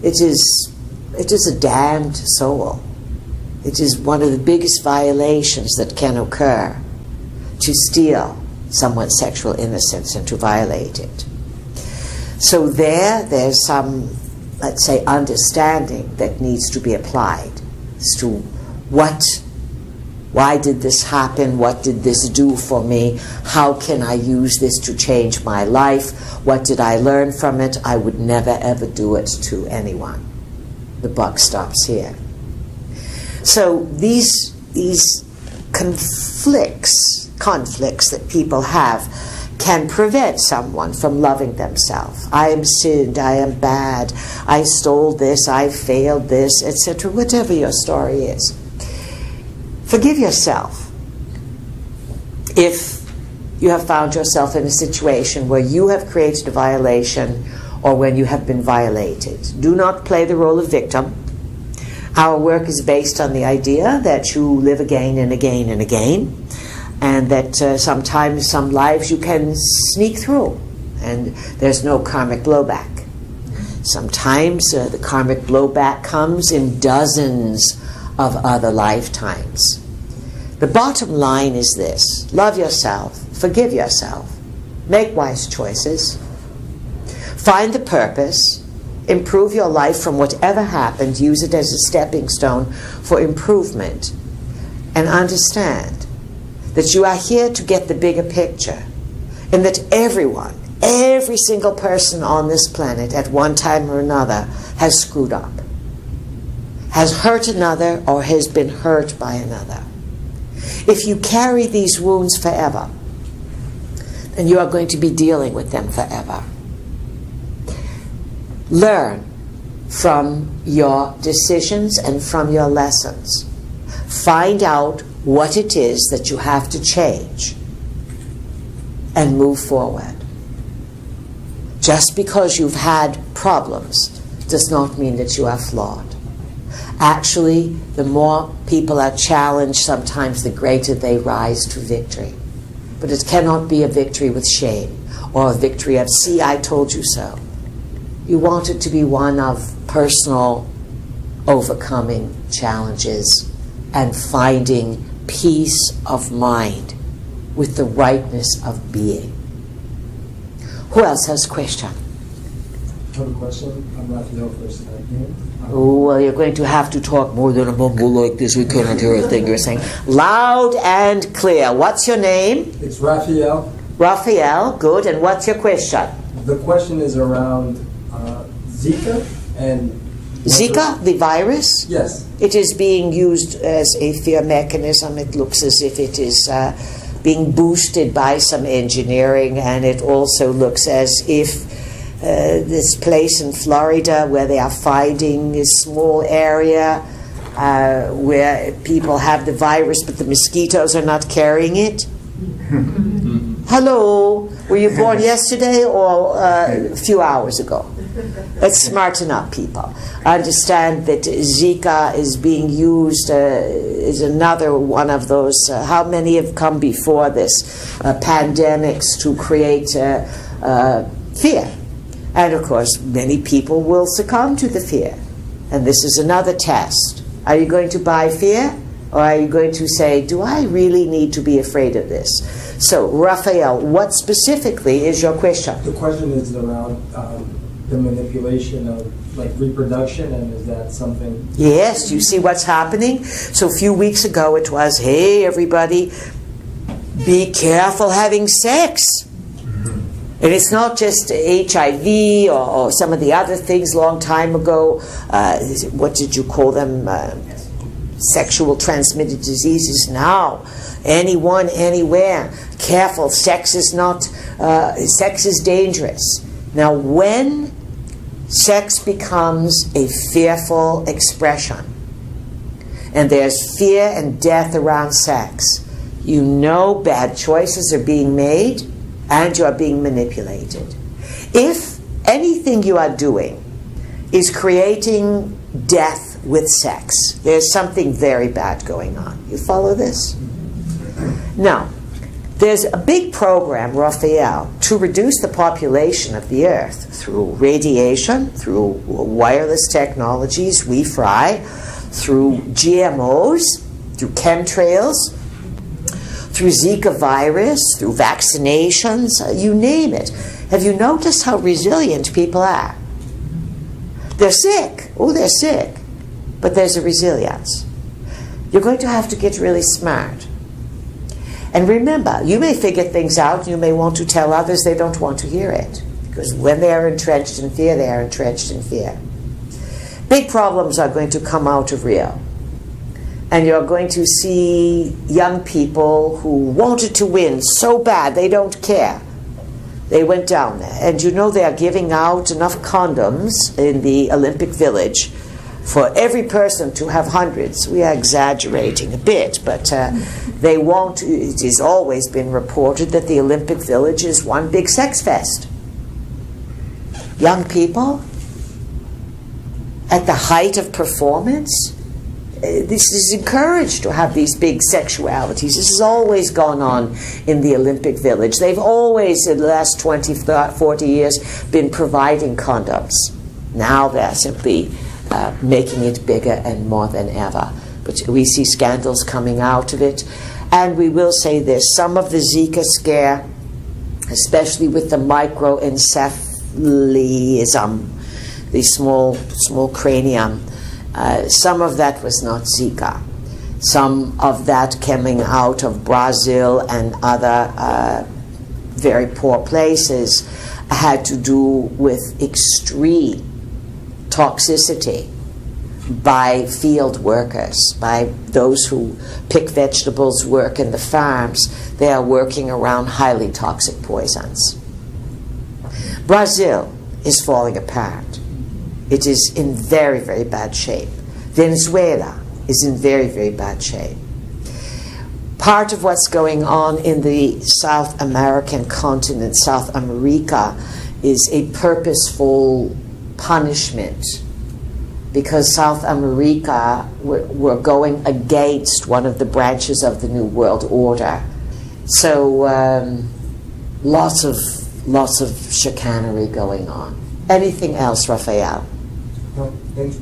It is a damned soul. It is one of the biggest violations that can occur, to steal someone's sexual innocence and to violate it. So there's some, let's say, understanding that needs to be applied as to why did this happen? What did this do for me? How can I use this to change my life? What did I learn from it? I would never ever do it to anyone. The buck stops here. So these conflicts that people have can prevent someone from loving themselves. I am sinned, I am bad, I stole this, I failed this, etc., whatever your story is. Forgive yourself if you have found yourself in a situation where you have created a violation or when you have been violated. Do not play the role of victim. Our work is based on the idea that you live again and again and again, and that sometimes some lives you can sneak through, and there's no karmic blowback. Sometimes the karmic blowback comes in dozens of other lifetimes. The bottom line is this: love yourself, forgive yourself, make wise choices, find the purpose, improve your life from whatever happened, use it as a stepping stone for improvement, and understand that you are here to get the bigger picture, and that everyone, every single person on this planet at one time or another has screwed up, has hurt another, or has been hurt by another. If you carry these wounds forever, then you are going to be dealing with them forever. Learn from your decisions and from your lessons. Find out what it is that you have to change and move forward. Just because you've had problems does not mean that you are flawed. Actually, the more people are challenged, sometimes the greater they rise to victory. But it cannot be a victory with shame or a victory of, see, I told you so. You want it to be one of personal overcoming challenges and finding peace of mind with the rightness of being. Who else has a question? I have a question. I'm Raphael, first time here. Well, you're going to have to talk more than a mumble like this. We cannot hear a thing you're saying. Loud and clear. What's your name? It's Raphael. Raphael, good. And what's your question? The question is around Zika and... Zika, the virus? Yes. It is being used as a fear mechanism. It looks as if it is being boosted by some engineering, and it also looks as if this place in Florida where they are finding a small area where people have the virus but the mosquitoes are not carrying it. Hello, were you born yesterday or a few hours ago? Let's smarten up, people. Understand that Zika is being used, is another one of those, how many have come before this, pandemics to create fear. And of course, many people will succumb to the fear. And this is another test. Are you going to buy fear? Or are you going to say, do I really need to be afraid of this? So, Raphael, what specifically is your question? The question is around the manipulation of like reproduction, and is that something? Yes, you see what's happening? So a few weeks ago it was, hey everybody, be careful having sex. And it's not just HIV or some of the other things long time ago. What did you call them? Sexual transmitted diseases. Now, anyone, anywhere. Careful, sex is dangerous. Now, when sex becomes a fearful expression, and there's fear and death around sex, you know bad choices are being made, and you are being manipulated. If anything you are doing is creating death with sex, there's something very bad going on. You follow this? Now, There's a big program, Raphael, to reduce the population of the Earth through radiation, through wireless technologies, we fry, through GMOs, through chemtrails, through Zika virus, through vaccinations, you name it. Have you noticed how resilient people are? They're sick. Oh, they're sick. But there's a resilience. You're going to have to get really smart. And remember, you may figure things out, you may want to tell others, they don't want to hear it. Because when they are entrenched in fear, they are entrenched in fear. Big problems are going to come out of Rio. And you're going to see young people who wanted to win so bad, they don't care. They went down there. And you know they are giving out enough condoms in the Olympic Village for every person to have hundreds. We are exaggerating a bit, but they won't. It has always been reported that the Olympic Village is one big sex fest. Young people, at the height of performance, this is encouraged to have these big sexualities. This has always gone on in the Olympic Village. They've always, in the last 20, 40 years, been providing condoms. Now they're simply making it bigger and more than ever. But we see scandals coming out of it. And we will say this, some of the Zika scare, especially with the microencephalism, the small cranium, some of that was not Zika. Some of that coming out of Brazil and other very poor places had to do with extreme toxicity by field workers, by those who pick vegetables, work in the farms. They are working around highly toxic poisons. Brazil is falling apart. It is in very, very bad shape. Venezuela is in very, very bad shape. Part of what's going on in the South American continent, South America, is a purposeful punishment, because South America were going against one of the branches of the New World Order. So lots of chicanery going on. Anything else, Raphael? No, thank you.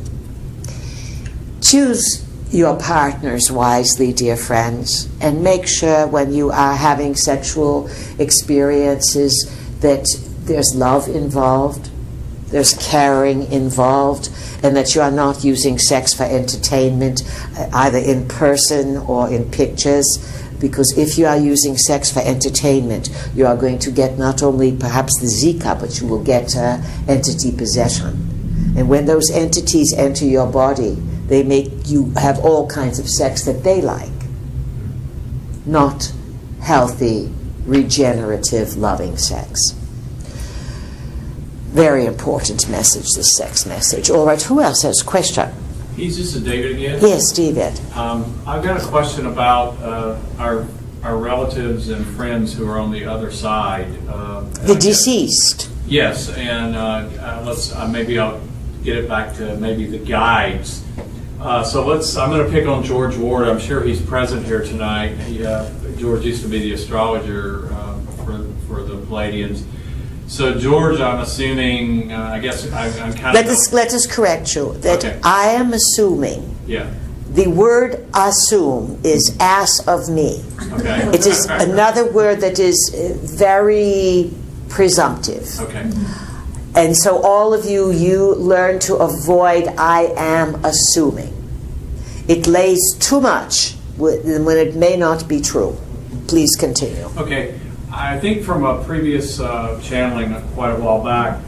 Choose your partners wisely, dear friends, and make sure when you are having sexual experiences that there's love involved, there's caring involved, and that you are not using sex for entertainment, either in person or in pictures, because if you are using sex for entertainment, you are going to get not only perhaps the Zika, but you will get entity possession. And when those entities enter your body, they make you have all kinds of sex that they like. Not healthy, regenerative, loving sex. Very important message, this sex message. All right, who else has a question? This is David again. Yes, David. I've got a question about our relatives and friends who are on the other side. The deceased. Yes, and maybe I'll get it back to maybe the guides. I'm going to pick on George Ward. I'm sure he's present here tonight. George used to be the astrologer for the Pleiadians. So George, I'm assuming, I guess I'm kind of... Let us correct you. That okay. I am assuming. Yeah. The word assume is ass of me. Okay. It is another word that is very presumptive. Okay. And so all of you learn to avoid I am assuming. It lays too much when it may not be true. Please continue. Okay. I think from a previous channeling quite a while back,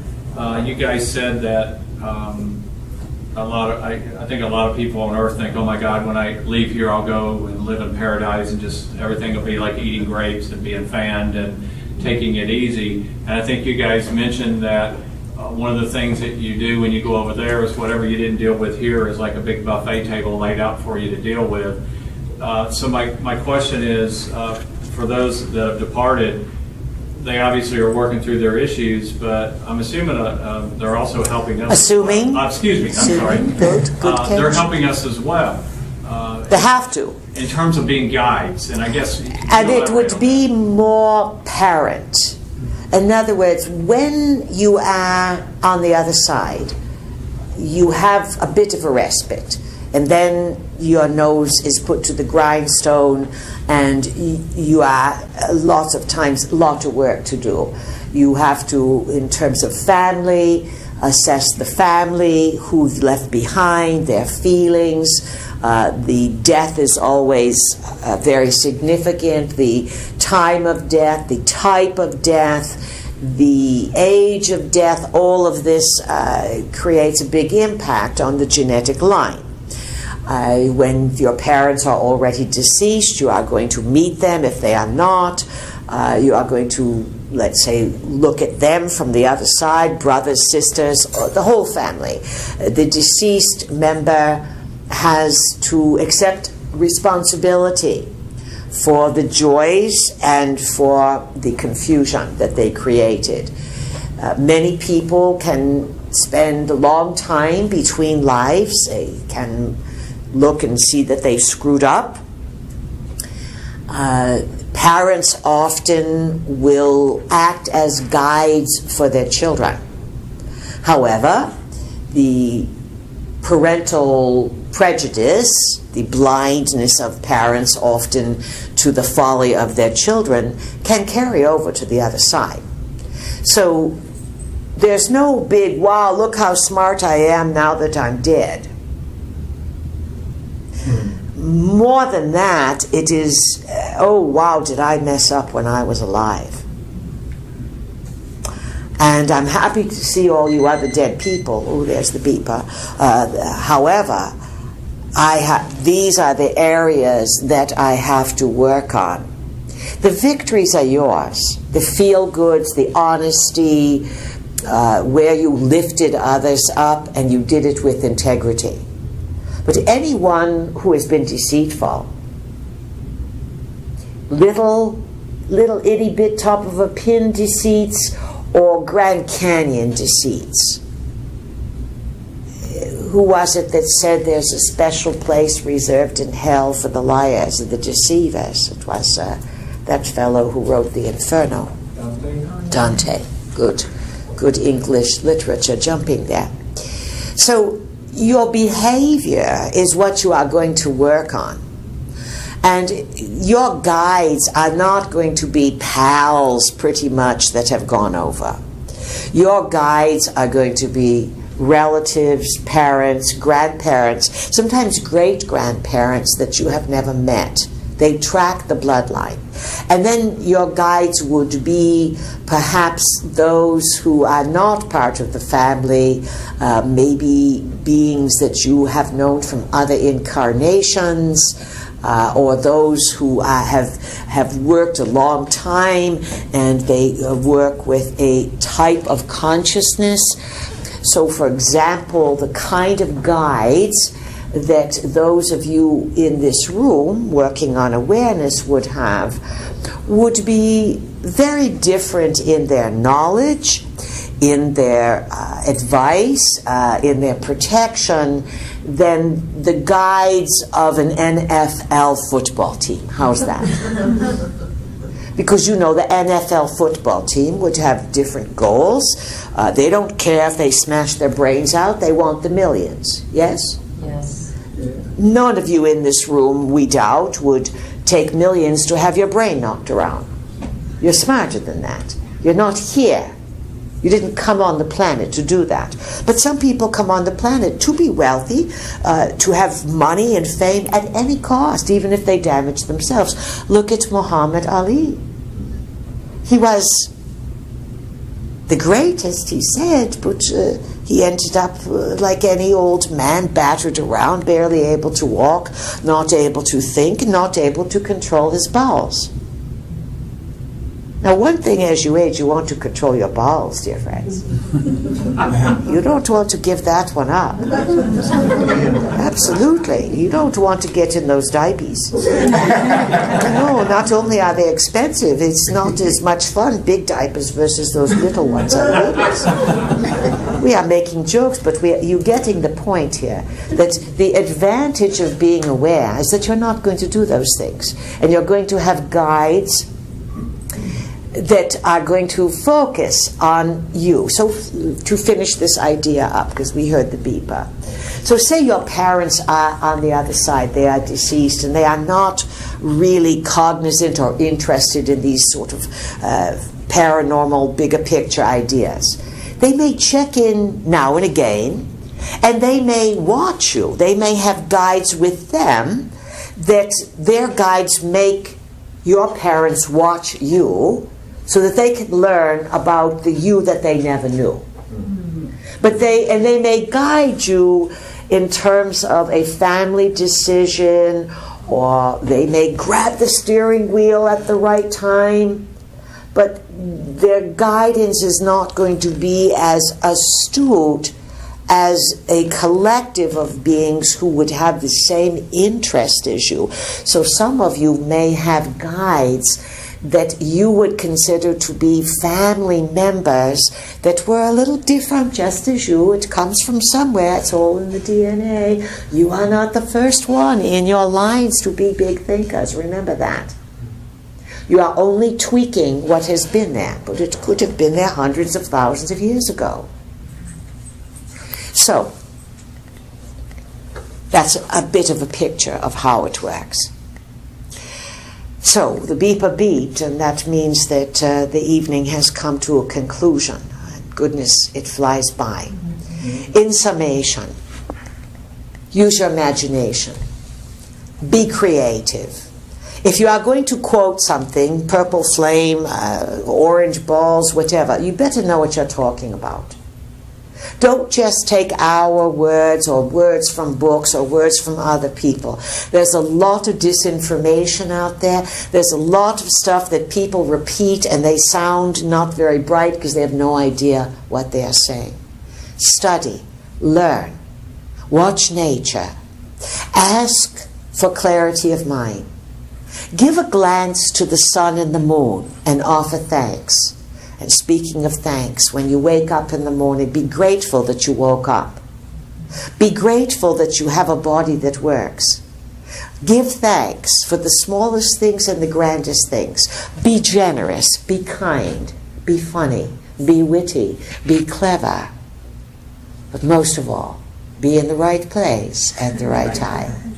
you guys said that I think a lot of people on Earth think, oh my God, when I leave here I'll go and live in paradise and just everything will be like eating grapes and being fanned and taking it easy. And I think you guys mentioned that one of the things that you do when you go over there is whatever you didn't deal with here is like a big buffet table laid out for you to deal with. So my question is, for those that have departed, they obviously are working through their issues, but I'm assuming they're also helping us. Assuming? Excuse me, I'm sorry. Good they're helping us as well. They have to. in terms of being guides, and I guess... And it would be more parent. In other words, when you are on the other side, you have a bit of a respite, and then your nose is put to the grindstone, and you are lots of times a lot of work to do. You have to, in terms of family, assess the family, who's left behind, their feelings. The death is always very significant. The time of death, the type of death, the age of death, all of this creates a big impact on the genetic line. When your parents are already deceased, you are going to meet them. If they are not, you are going to, let's say, look at them from the other side, brothers, sisters, the whole family. The deceased member has to accept responsibility for the joys and for the confusion that they created. Many people can spend a long time between lives. They can look and see that they've screwed up. Parents often will act as guides for their children. However, the parental prejudice, the blindness of parents often to the folly of their children, can carry over to the other side. So there's no big, wow, look how smart I am now that I'm dead. More than that, it is, oh wow, did I mess up when I was alive? And I'm happy to see all you other dead people. Oh, there's the beeper. However, these are the areas that I have to work on. The victories are yours. The feel-goods, the honesty, where you lifted others up and you did it with integrity. But anyone who has been deceitful, little itty-bit top of a pin deceits or Grand Canyon deceits. Who was it that said there's a special place reserved in hell for the liars and the deceivers? It was that fellow who wrote the Inferno. Dante. Good English literature jumping there. So your behavior is what you are going to work on. And your guides are not going to be pals pretty much that have gone over. Your guides are going to be relatives, parents, grandparents, sometimes great-grandparents that you have never met. They track the bloodline. And then your guides would be perhaps those who are not part of the family, maybe beings that you have known from other incarnations, or those who have worked a long time and they work with a type of consciousness. So, for example, the kind of guides that those of you in this room working on awareness would have would be very different in their knowledge, in their advice, in their protection than the guides of an NFL football team. How's that? Because you know the NFL football team would have different goals. They don't care if they smash their brains out. They want the millions. Yes? Yes. None of you in this room, we doubt, would take millions to have your brain knocked around. You're smarter than that. You're not here. You didn't come on the planet to do that. But some people come on the planet to be wealthy, to have money and fame at any cost, even if they damage themselves. Look at Muhammad Ali. He was the greatest, he said, but he ended up like any old man, battered around, barely able to walk, not able to think, not able to control his bowels. Now, one thing as you age, you want to control your bowels, dear friends. You don't want to give that one up. Absolutely. You don't want to get in those diapers. No, not only are they expensive, it's not as much fun, big diapers versus those little ones on babies. we are making jokes, but you're getting the point here. That the advantage of being aware is that you're not going to do those things. And you're going to have guides that are going to focus on you. So to finish this idea up, because we heard the beeper. So say your parents are on the other side, they are deceased, and they are not really cognizant or interested in these sort of paranormal, bigger picture ideas. They may check in now and again, and they may watch you. They may have guides with them, that their guides make your parents watch you, so that they can learn about the you that they never knew. But they may guide you in terms of a family decision, or they may grab the steering wheel at the right time, but their guidance is not going to be as astute as a collective of beings who would have the same interest as you. So some of you may have guides that you would consider to be family members that were a little different just as you. It comes from somewhere. It's all in the DNA. You are not the first one in your lines to be big thinkers. Remember that. You are only tweaking what has been there, but it could have been there hundreds of thousands of years ago. So, that's a bit of a picture of how it works. So, the beeper beat, and that means that the evening has come to a conclusion. Goodness, it flies by. In summation, use your imagination. Be creative. If you are going to quote something, purple flame, orange balls, whatever, you better know what you're talking about. Don't just take our words or words from books or words from other people. There's a lot of disinformation out there. There's a lot of stuff that people repeat and they sound not very bright because they have no idea what they are saying. Study, learn, watch nature, ask for clarity of mind. Give a glance to the sun and the moon and offer thanks. And speaking of thanks, when you wake up in the morning, be grateful that you woke up. Be grateful that you have a body that works. Give thanks for the smallest things and the grandest things. Be generous, be kind, be funny, be witty, be clever. But most of all, be in the right place at the right time.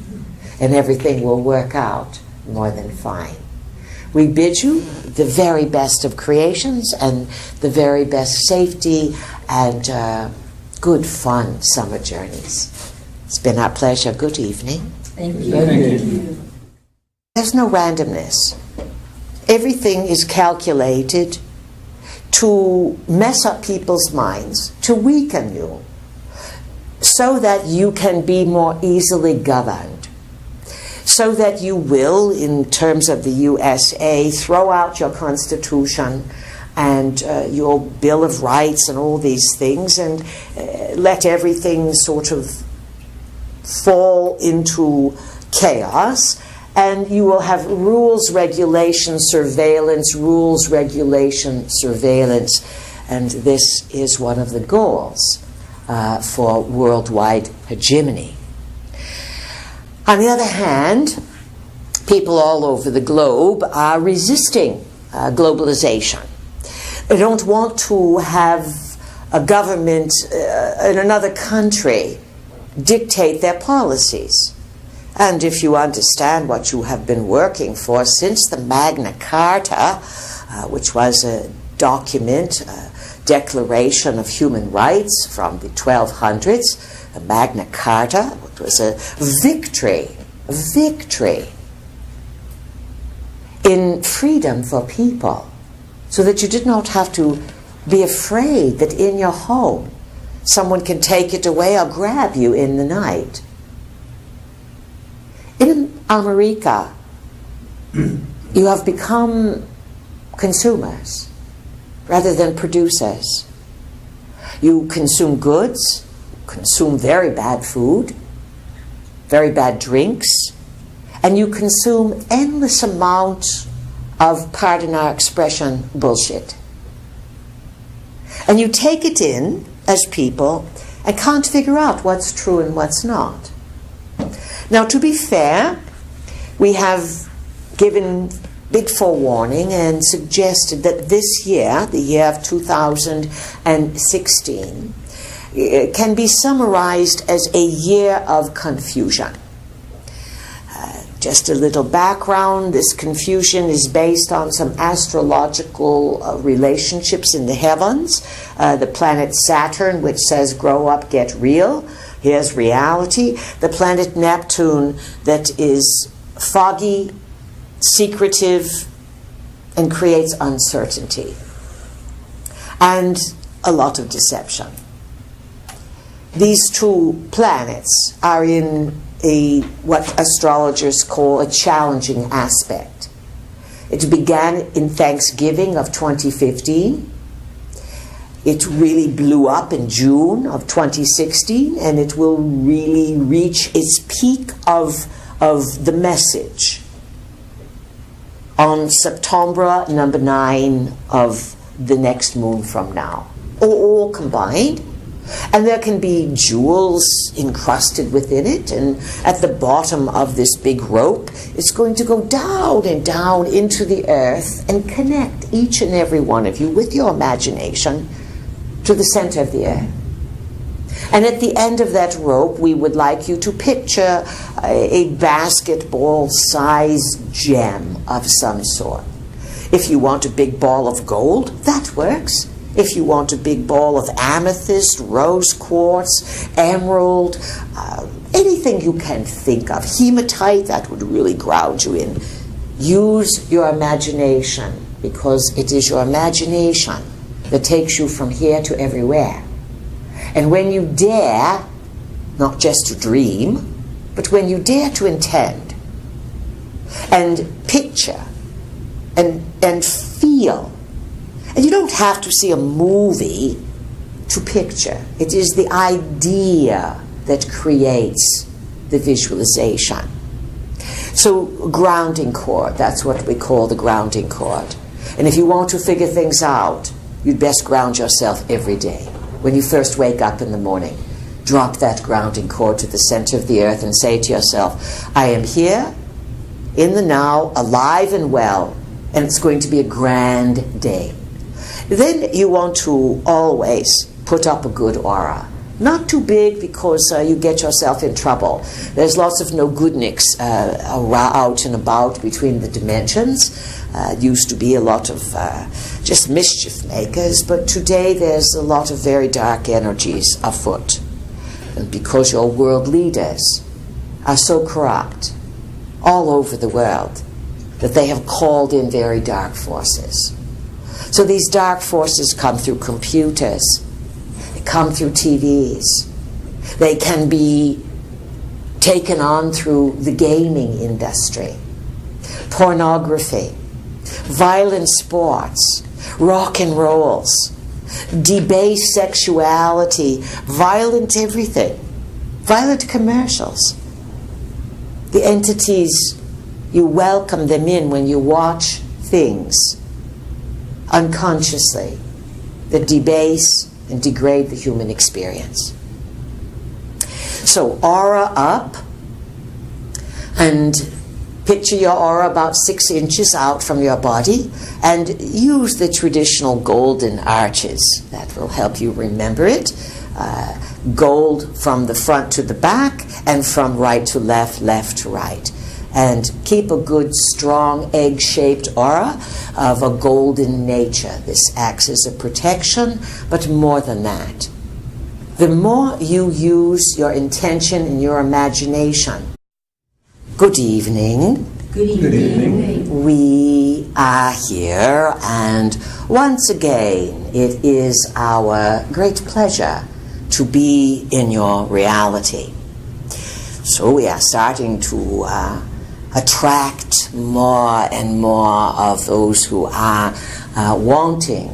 And everything will work out more than fine. We bid you the very best of creations and the very best safety and good fun summer journeys. It's been our pleasure. Good evening. Thank you. Thank you. There's no randomness. Everything is calculated to mess up people's minds, to weaken you, so that you can be more easily governed. So that you will, in terms of the USA, throw out your Constitution and your Bill of Rights and all these things and let everything sort of fall into chaos. And you will have rules, regulation, surveillance, rules, regulation, surveillance. And this is one of the goals for worldwide hegemony. On the other hand, people all over the globe are resisting globalization. They don't want to have a government in another country dictate their policies. And if you understand what you have been working for since the Magna Carta, which was a document, a Declaration of Human Rights from the 1200s, the Magna Carta, it was a victory in freedom for people, so that you did not have to be afraid that in your home someone can take it away or grab you in the night. In America, you have become consumers rather than producers. You consume goods, consume very bad food, very bad drinks, and you consume endless amounts of, pardon our expression, bullshit. And you take it in as people and can't figure out what's true and what's not. Now, to be fair, we have given big forewarning and suggested that this year, the year of 2016, can be summarized as a year of confusion. Just a little background, this confusion is based on some astrological relationships in the heavens. The planet Saturn, which says grow up, get real. Here's reality. The planet Neptune, that is foggy, secretive, and creates uncertainty. And a lot of deception. These two planets are in what astrologers call a challenging aspect. It began in Thanksgiving of 2015. It really blew up in June of 2016, and it will really reach its peak of the message on September number 9 of the next moon from now, all combined. And there can be jewels encrusted within it, and at the bottom of this big rope, it's going to go down and down into the earth and connect each and every one of you with your imagination to the center of the earth. And at the end of that rope, we would like you to picture a basketball-sized gem of some sort. If you want a big ball of gold, that works. If you want a big ball of amethyst, rose quartz, emerald, anything you can think of, hematite, that would really ground you in. Use your imagination, because it is your imagination that takes you from here to everywhere. And when you dare, not just to dream, but when you dare to intend and picture and feel, and you don't have to see a movie to picture. It is the idea that creates the visualization. So grounding cord, that's what we call the grounding cord. And if you want to figure things out, you'd best ground yourself every day. When you first wake up in the morning, drop that grounding cord to the center of the earth and say to yourself, I am here, in the now, alive and well, and it's going to be a grand day. Then you want to always put up a good aura. Not too big, because you get yourself in trouble. There's lots of no-goodniks out and about between the dimensions. It used to be a lot of just mischief makers, but today there's a lot of very dark energies afoot. And because your world leaders are so corrupt all over the world, that they have called in very dark forces. So these dark forces come through computers, they come through TVs, they can be taken on through the gaming industry, pornography, violent sports, rock and rolls, debased sexuality, violent everything, violent commercials. The entities, you welcome them in when you watch things unconsciously that debase and degrade the human experience. So aura up, and picture your aura about 6 inches out from your body, and use the traditional golden arches. That will help you remember it. Gold from the front to the back, and from right to left, left to right. And keep a good, strong, egg-shaped aura of a golden nature. This acts as a protection, but more than that. The more you use your intention and your imagination. Good evening. Good evening. Good evening. We are here, and once again, it is our great pleasure to be in your reality. So we are starting to attract more and more of those who are wanting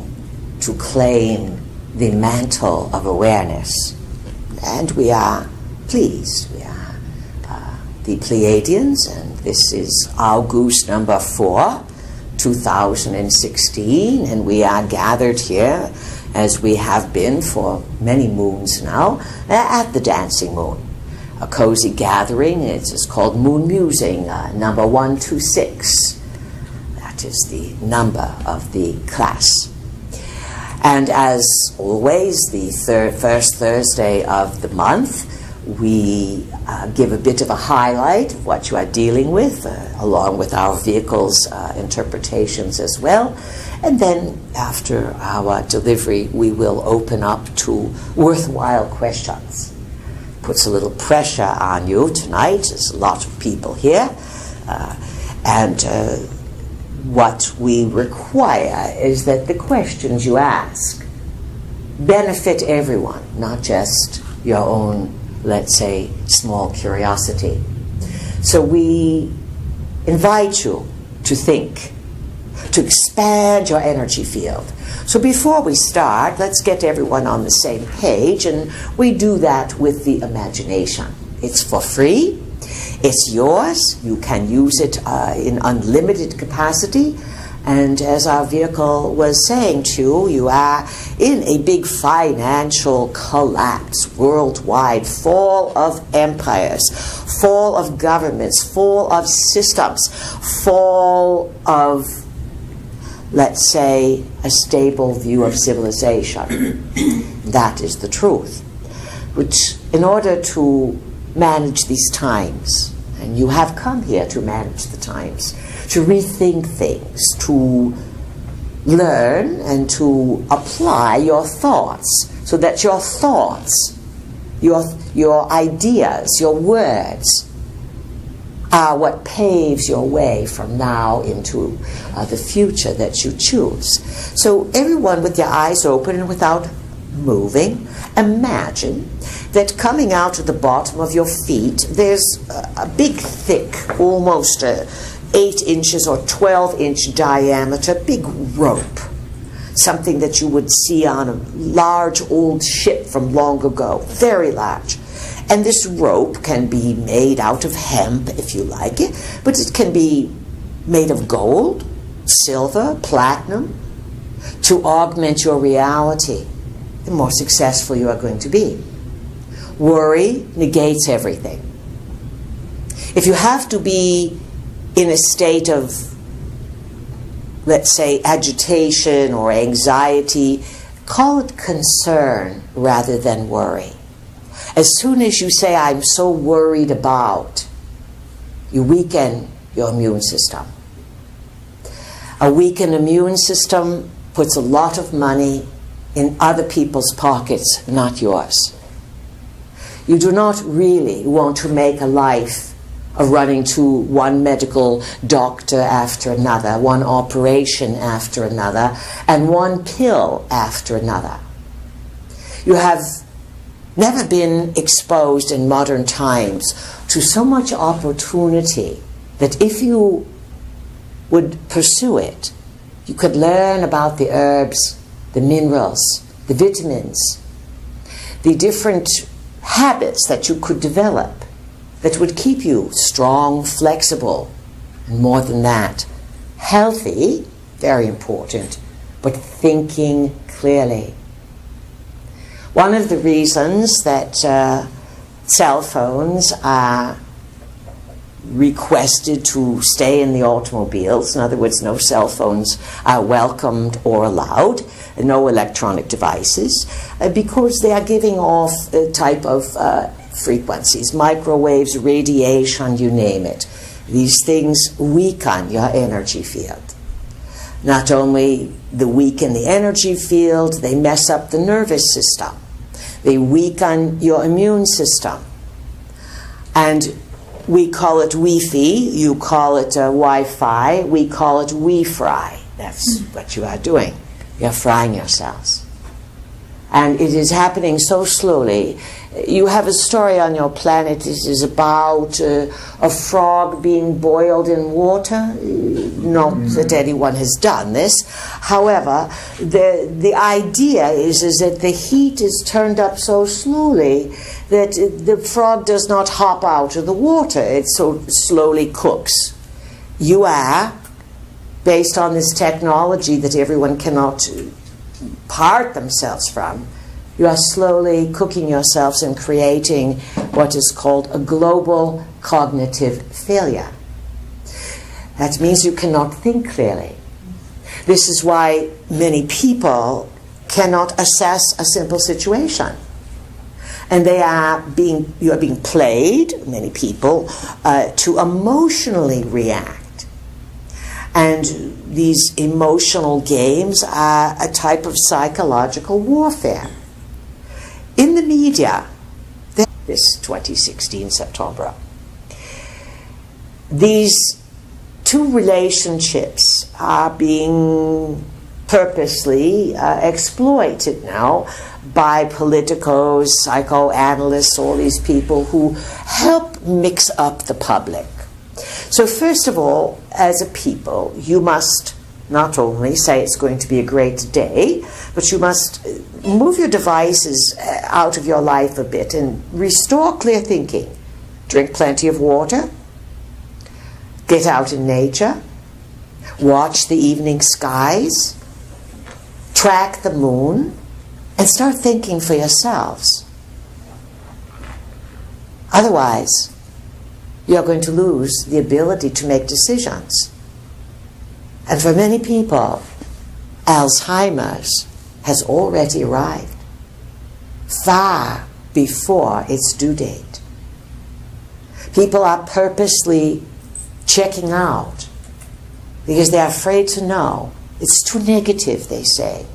to claim the mantle of awareness. And we are pleased. We are the Pleiadians, and this is August number 4, 2016, and we are gathered here as we have been for many moons now, at the dancing moon. A cozy gathering, it is called moon musing, number 126. That is the number of the class. And as always, the first Thursday of the month, we give a bit of a highlight of what you are dealing with, along with our vehicles interpretations as well. And then after our delivery, we will open up to worthwhile questions. Puts a little pressure on you tonight. There's a lot of people here. And what we require is that the questions you ask benefit everyone, not just your own, let's say, small curiosity. So we invite you to think, to expand your energy field. So before we start, let's get everyone on the same page, and we do that with the imagination. It's for free. It's yours. You can use it in unlimited capacity. And as our vehicle was saying to you, you are in a big financial collapse worldwide, fall of empires, fall of governments, fall of systems, fall of, let's say, a stable view of civilization. That is the truth. Which, in order to manage these times, and you have come here to manage the times, to rethink things, to learn and to apply your thoughts, so that your thoughts, your ideas, your words are what paves your way from now into the future that you choose. So everyone with your eyes open and without moving, imagine that coming out of the bottom of your feet, there's a big, thick, almost 8 inches or 12-inch diameter, big rope. Something that you would see on a large old ship from long ago, very large. And this rope can be made out of hemp, if you like it, but it can be made of gold, silver, platinum, to augment your reality. The more successful you are going to be. Worry negates everything. If you have to be in a state of, let's say, agitation or anxiety, call it concern rather than worry. As soon as you say, I'm so worried about, you weaken your immune system. A weakened immune system puts a lot of money in other people's pockets, not yours. You do not really want to make a life of running to one medical doctor after another, one operation after another, and one pill after another. You have never been exposed in modern times to so much opportunity that if you would pursue it, you could learn about the herbs, the minerals, the vitamins, the different habits that you could develop that would keep you strong, flexible, and more than that, healthy, very important, but thinking clearly. One of the reasons that cell phones are requested to stay in the automobiles, in other words, no cell phones are welcomed or allowed, no electronic devices, because they are giving off a type of frequencies, microwaves, radiation, you name it. These things weaken your energy field. Not only they weaken the energy field, they mess up the nervous system. They weaken your immune system. And we call it Wi-Fi, you call it Wi-Fi, we call it Wi-Fry. That's what you are doing. You're frying yourselves. And it is happening so slowly. You have a story on your planet. It is about a frog being boiled in water. Not that anyone has done this. However, the idea is that the heat is turned up so slowly that the frog does not hop out of the water. It so slowly cooks. You are, based on this technology that everyone cannot apart themselves from, you are slowly cooking yourselves and creating what is called a global cognitive failure. That means you cannot think clearly. This is why many people cannot assess a simple situation. And you are being played, many people, to emotionally react. And these emotional games are a type of psychological warfare. In the media, this 2016 September, these two relationships are being purposely exploited now by politicos, psychoanalysts, all these people who help mix up the public. So first of all, as a people, you must not only say it's going to be a great day, but you must move your devices out of your life a bit and restore clear thinking. Drink plenty of water, get out in nature, watch the evening skies, track the moon, and start thinking for yourselves. Otherwise, you're going to lose the ability to make decisions. And for many people, Alzheimer's has already arrived, far before its due date. People are purposely checking out because they're afraid to know. It's too negative, they say.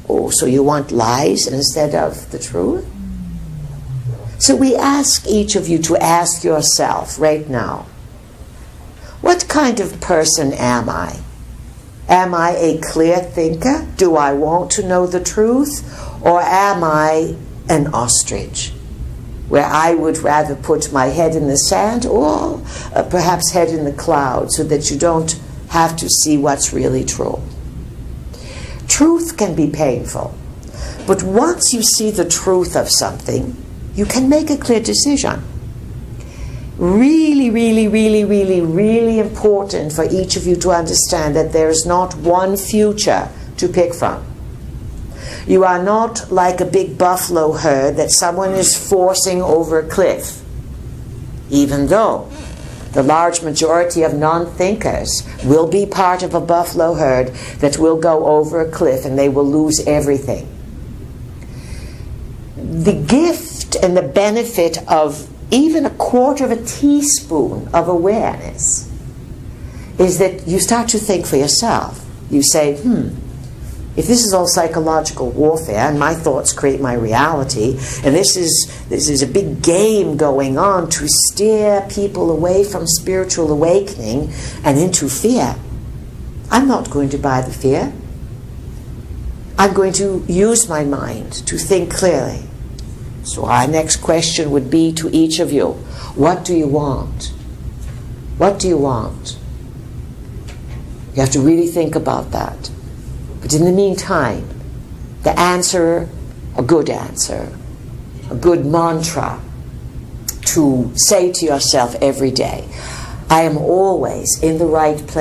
Oh, so you want lies instead of the truth? So we ask each of you to ask yourself right now, what kind of person am I? Am I a clear thinker? Do I want to know the truth? Or am I an ostrich, where I would rather put my head in the sand or perhaps head in the clouds so that you don't have to see what's really true? Truth can be painful, but once you see the truth of something, you can make a clear decision. Really, really, really, really, really important for each of you to understand that there is not one future to pick from. You are not like a big buffalo herd that someone is forcing over a cliff, even though the large majority of non-thinkers will be part of a buffalo herd that will go over a cliff and they will lose everything. The gift and the benefit of even a quarter of a teaspoon of awareness is that you start to think for yourself. You say, if this is all psychological warfare and my thoughts create my reality, and this is a big game going on to steer people away from spiritual awakening and into fear, I'm not going to buy the fear. I'm going to use my mind to think clearly. So our next question would be to each of you, what do you want? What do you want? You have to really think about that. But in the meantime, the answer, a good answer, a good mantra to say to yourself every day, I am always in the right place.